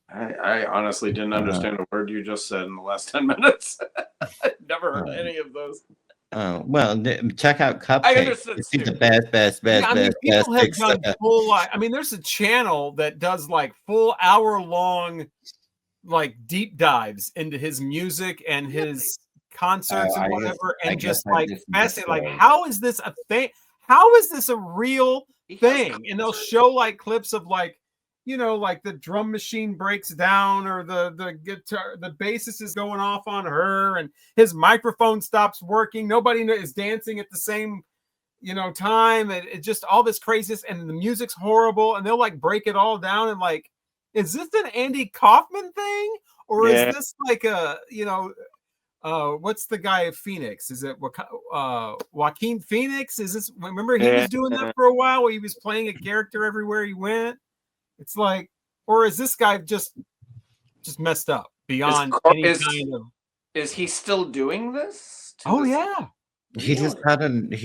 I honestly didn't understand a word you just said in the last 10 minutes. I've never heard any of those. Oh, well, check out Cupcake. I understood. It's the best. People have done full. I mean, there's a channel that does like full hour-long, like deep dives into his music and his concerts and whatever, and just like fascinating. Like, how is this a thing? How is this a real thing? And they'll show like clips of like, like the drum machine breaks down or the guitar, the bassist is going off on her and his microphone stops working. Nobody is dancing at the same, time. And it just all this craziness and the music's horrible. And they'll like break it all down and like, is this an Andy Kaufman thing? Or is this like a, what's the guy of Phoenix? Is it Joaquin Phoenix? Is this, remember he was doing that for a while where he was playing a character everywhere he went? It's like, or is this guy just messed up beyond any kind of? Is he still doing this? Oh yeah, he just had another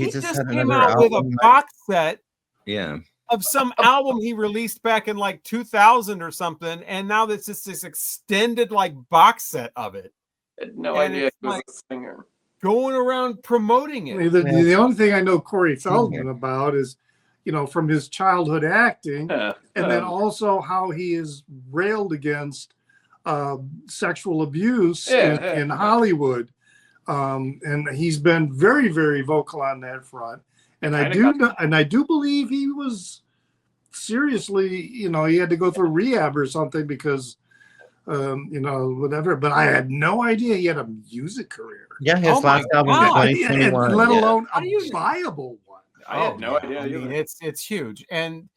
came out with a box set. Yeah, of some album he released back in like 2000 or something, and now that's just this extended like box set of it. I had no And idea it's he was like a singer. going around promoting it. The only thing I know Corey Feldman about is, from his childhood acting, and then also how he is railed against sexual abuse in Hollywood. And he's been very, very vocal on that front. And I do believe he was seriously, he had to go through rehab or something because, whatever. But I had no idea he had a music career. Yeah, his last album in 2021. Let alone a viable one. I had no idea. I mean, it's huge. And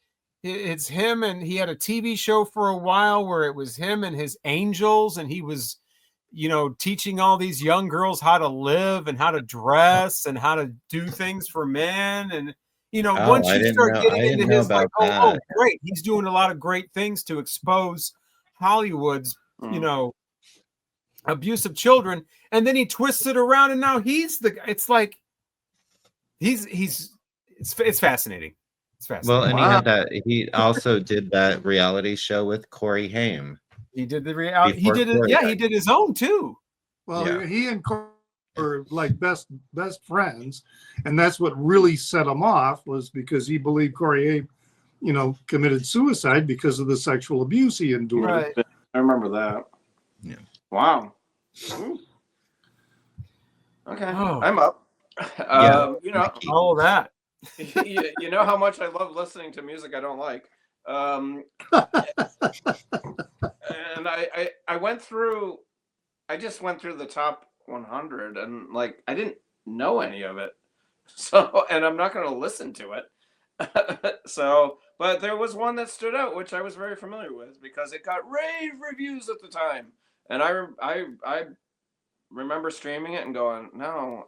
it's him, and he had a TV show for a while where it was him and his angels, and he was teaching all these young girls how to live and how to dress and how to do things for men. And, once you start getting into his, like, oh, great. He's doing a lot of great things to expose Hollywood's, abuse of children. And then he twists it around, and now it's like, it's fascinating. It's fascinating. Well, and he also did that reality show with Corey Haim. He did the reality. He did it. Yeah, he did his own too. Well, he and Corey were like best friends, and that's what really set him off, was because he believed Corey Haim, committed suicide because of the sexual abuse he endured. Right. I remember that. Yeah. Wow. Ooh. Okay, Oh. I'm up. All that. You know how much I love listening to music I don't like. And I just went through the top 100, and like I didn't know any of it, so, and I'm not going to listen to it. So, but there was one that stood out, which I was very familiar with because it got rave reviews at the time, and I remember streaming it and going, no,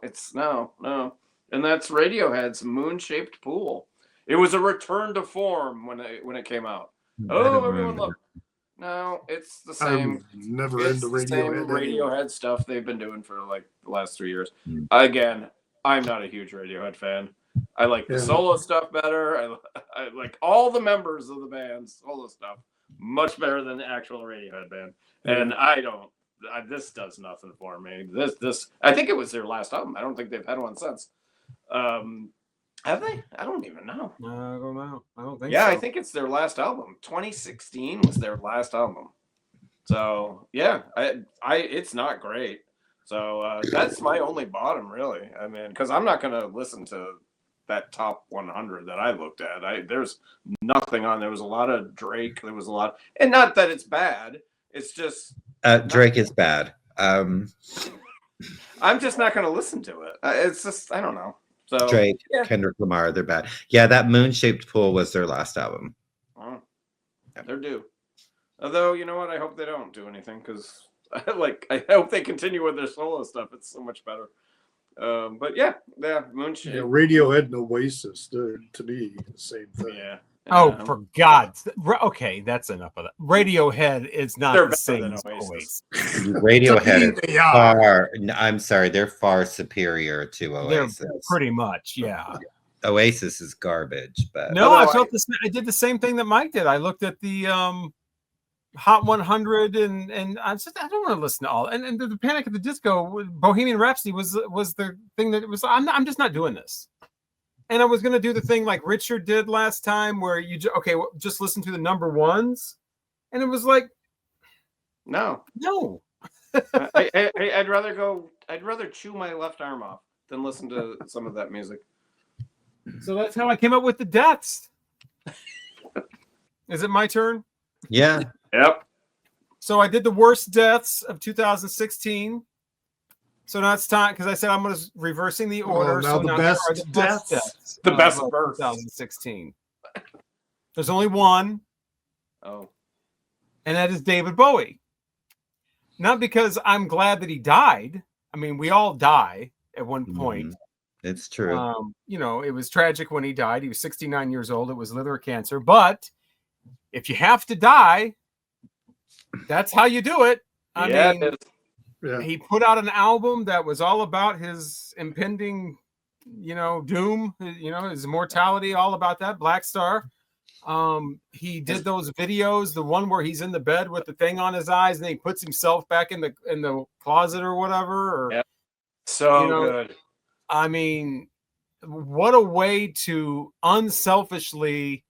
and that's Radiohead's Moon-Shaped Pool. It was a return to form when it came out. Oh, everyone loved it. No, it's the same. I'm never into Radiohead stuff they've been doing for like the last 3 years. Again, I'm not a huge Radiohead fan. I like the solo stuff better. I like all the members of the band's solo stuff much better than the actual Radiohead band. And this does nothing for me. This I think it was their last album. I don't think they've had one since. Have they? I don't even know. I don't know. I don't think so. Yeah, I think it's their last album. 2016 was their last album. So yeah, it's not great. So that's my only bottom, really. I mean, because I'm not going to listen to that top 100 that I looked at. There's nothing on. There was a lot of Drake. There was a lot, and not that it's bad. It's just Drake is bad. I'm just not going to listen to it. It's just, I don't know. So Drake, Kendrick Lamar, they're bad. Yeah, that Moon-Shaped Pool was their last album. Oh, they're due. Although, you know what? I hope they don't do anything because, I hope they continue with their solo stuff. It's so much better. But Moon-Shaped. Yeah, Radiohead and Oasis, to me, the same thing. Yeah. Oh, for God's okay, that's enough of that. Radiohead is not They're the same better as than Oasis. Radiohead is far. I'm sorry, they're far superior to Oasis. They're pretty much, yeah. Oasis is garbage, but no, I did the same thing that Mike did. I looked at the Hot 100, and I said I don't want to listen to all. And the Panic at the Disco, Bohemian Rhapsody was the thing that it was. I'm just not doing this. And I was going to do the thing like Richard did last time where you just listen to the number ones. And it was like, no. I'd rather chew my left arm off than listen to some of that music. So that's how I came up with the deaths. Is it my turn? Yeah. Yep. So I did the worst deaths of 2016. So now it's time because I said I'm going to reversing the order. Now the best deaths. The best of births. 2016. There's only one. Oh. And that is David Bowie. Not because I'm glad that he died. I mean, we all die at one point. It's true. It was tragic when he died. He was 69 years old. It was liver cancer. But if you have to die, that's how you do it. I mean, he put out an album that was all about his impending, doom, his mortality, all about that. Black Star. He did those videos, the one where he's in the bed with the thing on his eyes and then he puts himself back in the closet or whatever. Or, yeah. So you know, good. I mean, what a way to unselfishly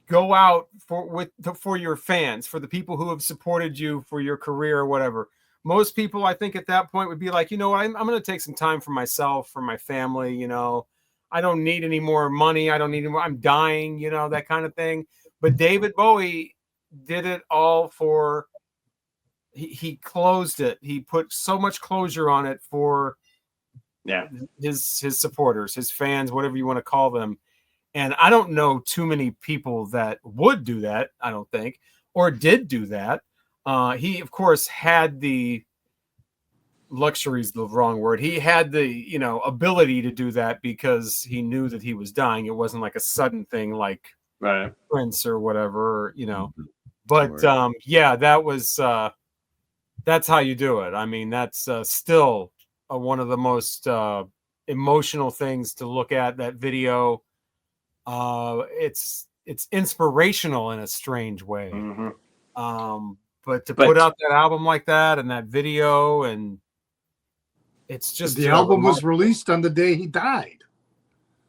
go out for your fans, for the people who have supported you for your career or whatever. Most people, I think, at that point would be like, you know what, I'm going to take some time for myself, for my family. You know, I don't need any more money. I don't need any more. I'm dying, you know, that kind of thing. But David Bowie did it all for. He closed it. He put so much closure on it for his supporters, his fans, whatever you want to call them. And I don't know too many people that would do that, I don't think, or did do that. He, of course, had the luxury is the wrong word. He had the, you know, ability to do that because he knew that he was dying. It wasn't like a sudden thing like Prince or whatever, you know. But yeah, that was that's how you do it. I mean, that's still one of the most emotional things to look at, that video. It's inspirational in a strange way. But to put out that album like that and that video, and it's just the album was released on the day he died.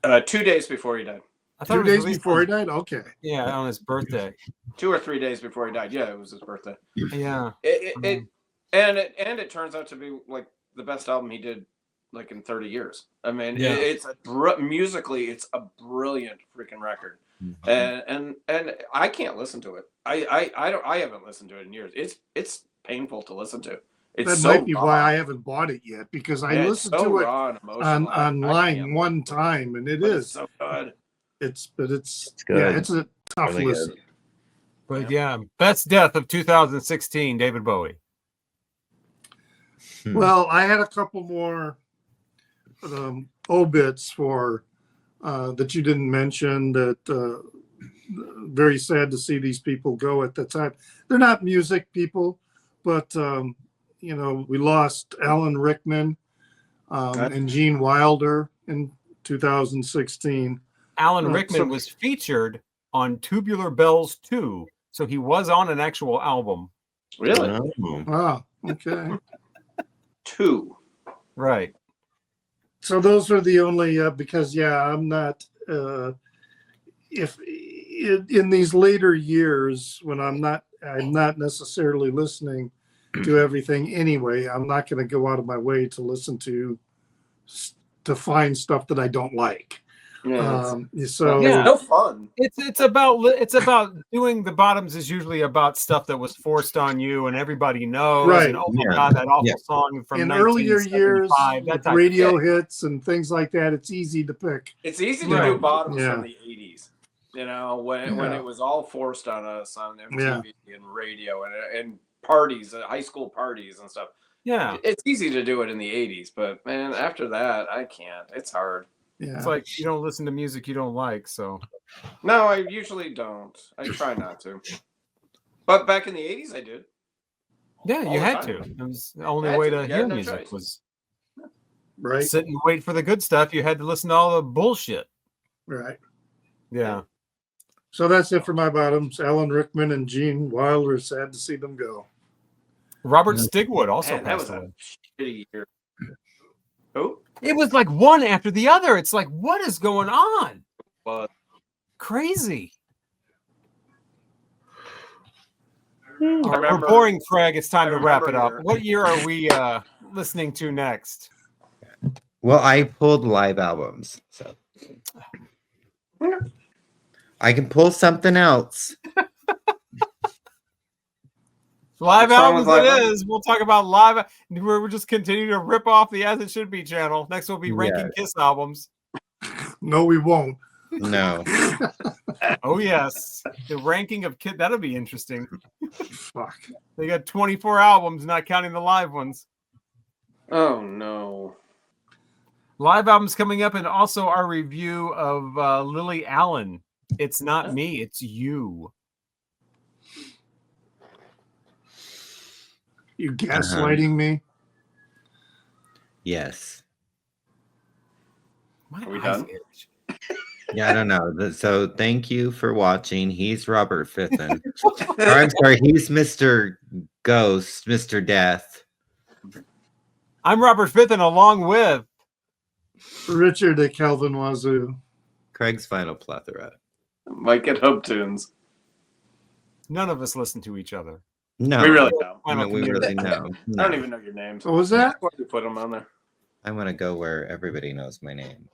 2 days before he died. I thought 2 days before he died. Okay. Yeah, on his birthday. 2 or 3 days before he died. Yeah, it was his birthday. Yeah. It turns out to be like the best album he did like in 30 years. I mean, it's musically, it's a brilliant freaking record. And I can't listen to it. I haven't listened to it in years. It's painful to listen to. It's that might be why I haven't bought it yet, because I listened to it online one time, and it's so good. It's good. Yeah, it's a tough listen. But yeah, best death of 2016, David Bowie. Well, I had a couple more obits for that you didn't mention. That very sad to see these people go at the time. They're not music people, but you know, we lost Alan Rickman and Gene Wilder in 2016. Alan Rickman was featured on Tubular Bells 2, so he was on an actual album. Really? Oh, okay. 2. Right. So those are the only because I'm not if in these later years when I'm not necessarily listening to everything anyway. I'm not going to go out of my way to listen to find stuff that I don't like. Yeah, so it's no fun. It's about doing the bottoms is usually about stuff that was forced on you and everybody knows. Right. And, oh my God, that awful song from in earlier years, that radio hits and things like that. It's easy to pick. It's easy to do bottoms from the 80s. You know, when it was all forced on us on MTV and radio and parties, high school parties and stuff. Yeah, it's easy to do it in the 80s, but man, after that, I can't. It's hard. Yeah. It's like you don't listen to music you don't like, so. No, I usually don't. I try not to. But back in the 80s, I did. Yeah, you had to. It was the only way to hear music was right. Sit and wait for the good stuff. You had to listen to all the bullshit. Right. Yeah. So that's it for my bottoms. Alan Rickman and Gene Wilder. Sad to see them go. Robert Stigwood also passed away. A shitty year. Who? It was like one after the other. It's like, what is going on? Crazy. We're boring, Craig. It's time to wrap it up. What year are we listening to next? Well, I pulled live albums, so I can pull something else. Live albums it is. We'll talk about live. We'll just continue to rip off the As It Should Be channel. Next will be ranking Kiss albums. No, we won't. No. Oh, yes. The ranking of Kiss. That'll be interesting. Fuck. They got 24 albums, not counting the live ones. Oh, no. Live albums coming up, and also our review of Lily Allen. It's Not Me, It's You. You gaslighting me? Yes. My Are we done? Yeah, I don't know. So thank you for watching. He's Robert Fitton. Or I'm sorry, he's Mr. Ghost, Mr. Death. I'm Robert Fitton along with Richard at Calvin Wazoo. Craig's Final Plethora. Mike at Hope Tunes. none of us listen to each other. No, We really don't. no, we really know. I don't even know your names. What was that? Why you put them on there? I want to go where everybody knows my name.